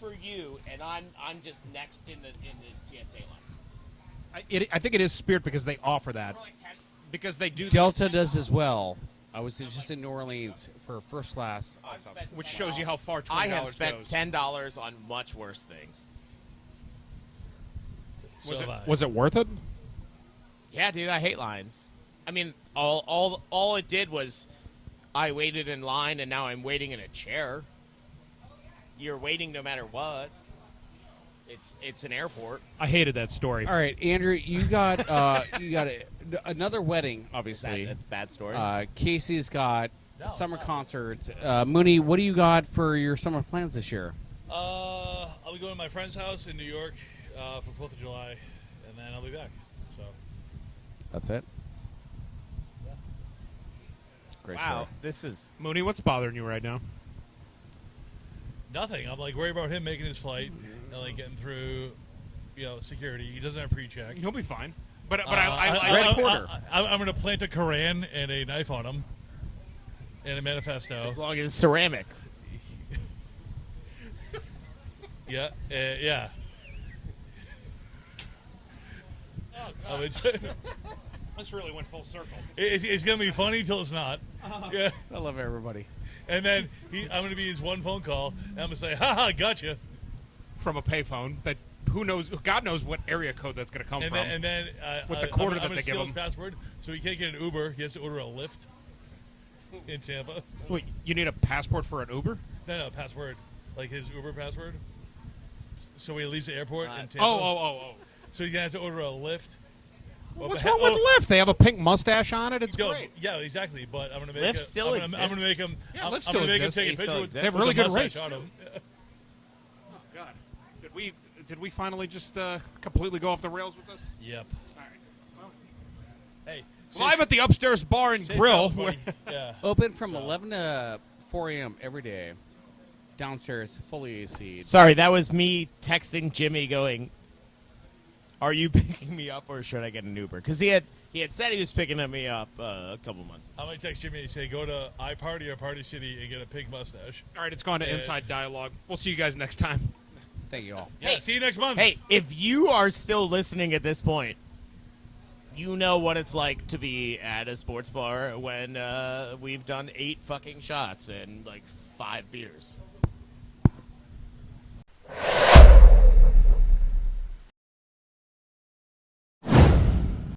for you, and I'm just next in the TSA line. I think it is Spirit because they offer that. For like 10 Because they do Delta does as well. I was just in New Orleans for first class. I've spent which $10. shows you how far $20 I have spent goes. $10 on much worse things. So have I. Was it worth it? Yeah, dude, I hate lines. I mean, all it did was I waited in line, and now I'm waiting in a chair. You're waiting no matter what. It's an airport. I hated that story. All right, Andrew, you got another wedding, obviously. That's a bad story. Casey's got No, summer it's not. concerts. Mooney, what do you got for your summer plans this year? I'll be going to my friend's house in New York for 4th of July, and then I'll be back. So That's it. Great wow, story. this is Mooney, what's bothering you right now? nothing. I'm like worried about him making his flight and like getting through, security. He doesn't have pre-check. He'll be fine. But Red Porter. I'm going to plant a Koran and a knife on him, and a manifesto. as long as it's ceramic. Yeah, yeah. I mean, this really went full circle. it's going to be funny till it's not. Yeah. I love everybody. And then I'm going to be his one phone call, and I'm going to say, "Ha, gotcha." From a payphone that who knows? God knows what area code that's going to come And from. then With the quarter I'm that gonna they steal give his him. password, so he can't get an Uber. He has to order a Lyft in Tampa. Wait, you need a passport for an Uber? No, password, like his Uber password. So when he leaves the airport in Tampa, Oh. so you're gonna have to order a Lyft. What's wrong with Lyft? They have a pink mustache on it. It's No, great. yeah, exactly. But I'm gonna make Lyft still I'm gonna make him. Yeah, I'm, Lyft I'm still gonna make him exists. take a He still picture with, exists. They have with really the good mustache rates, on too. him. Oh God, did we finally just completely go off the rails with this? Yep. All right. Well, Hey, live at the upstairs bar and safe grill. travels, buddy. Yeah. Open from 11 to 4 a.m. every day. Downstairs, fully AC. Sorry, that was me texting Jimmy going, are you picking me up or should I get an Uber? Because he had said he was picking me up a couple months ago. I'm gonna text Jimmy and say, go to iParty or Party City and get a pink mustache. All right, it's gone to Inside Dialogue. We'll see you guys next time. Thank you all. Yeah. Hey. See you next month. Hey, if you are still listening at this point, you know what it's like to be at a sports bar when we've done 8 fucking shots and like 5 beers.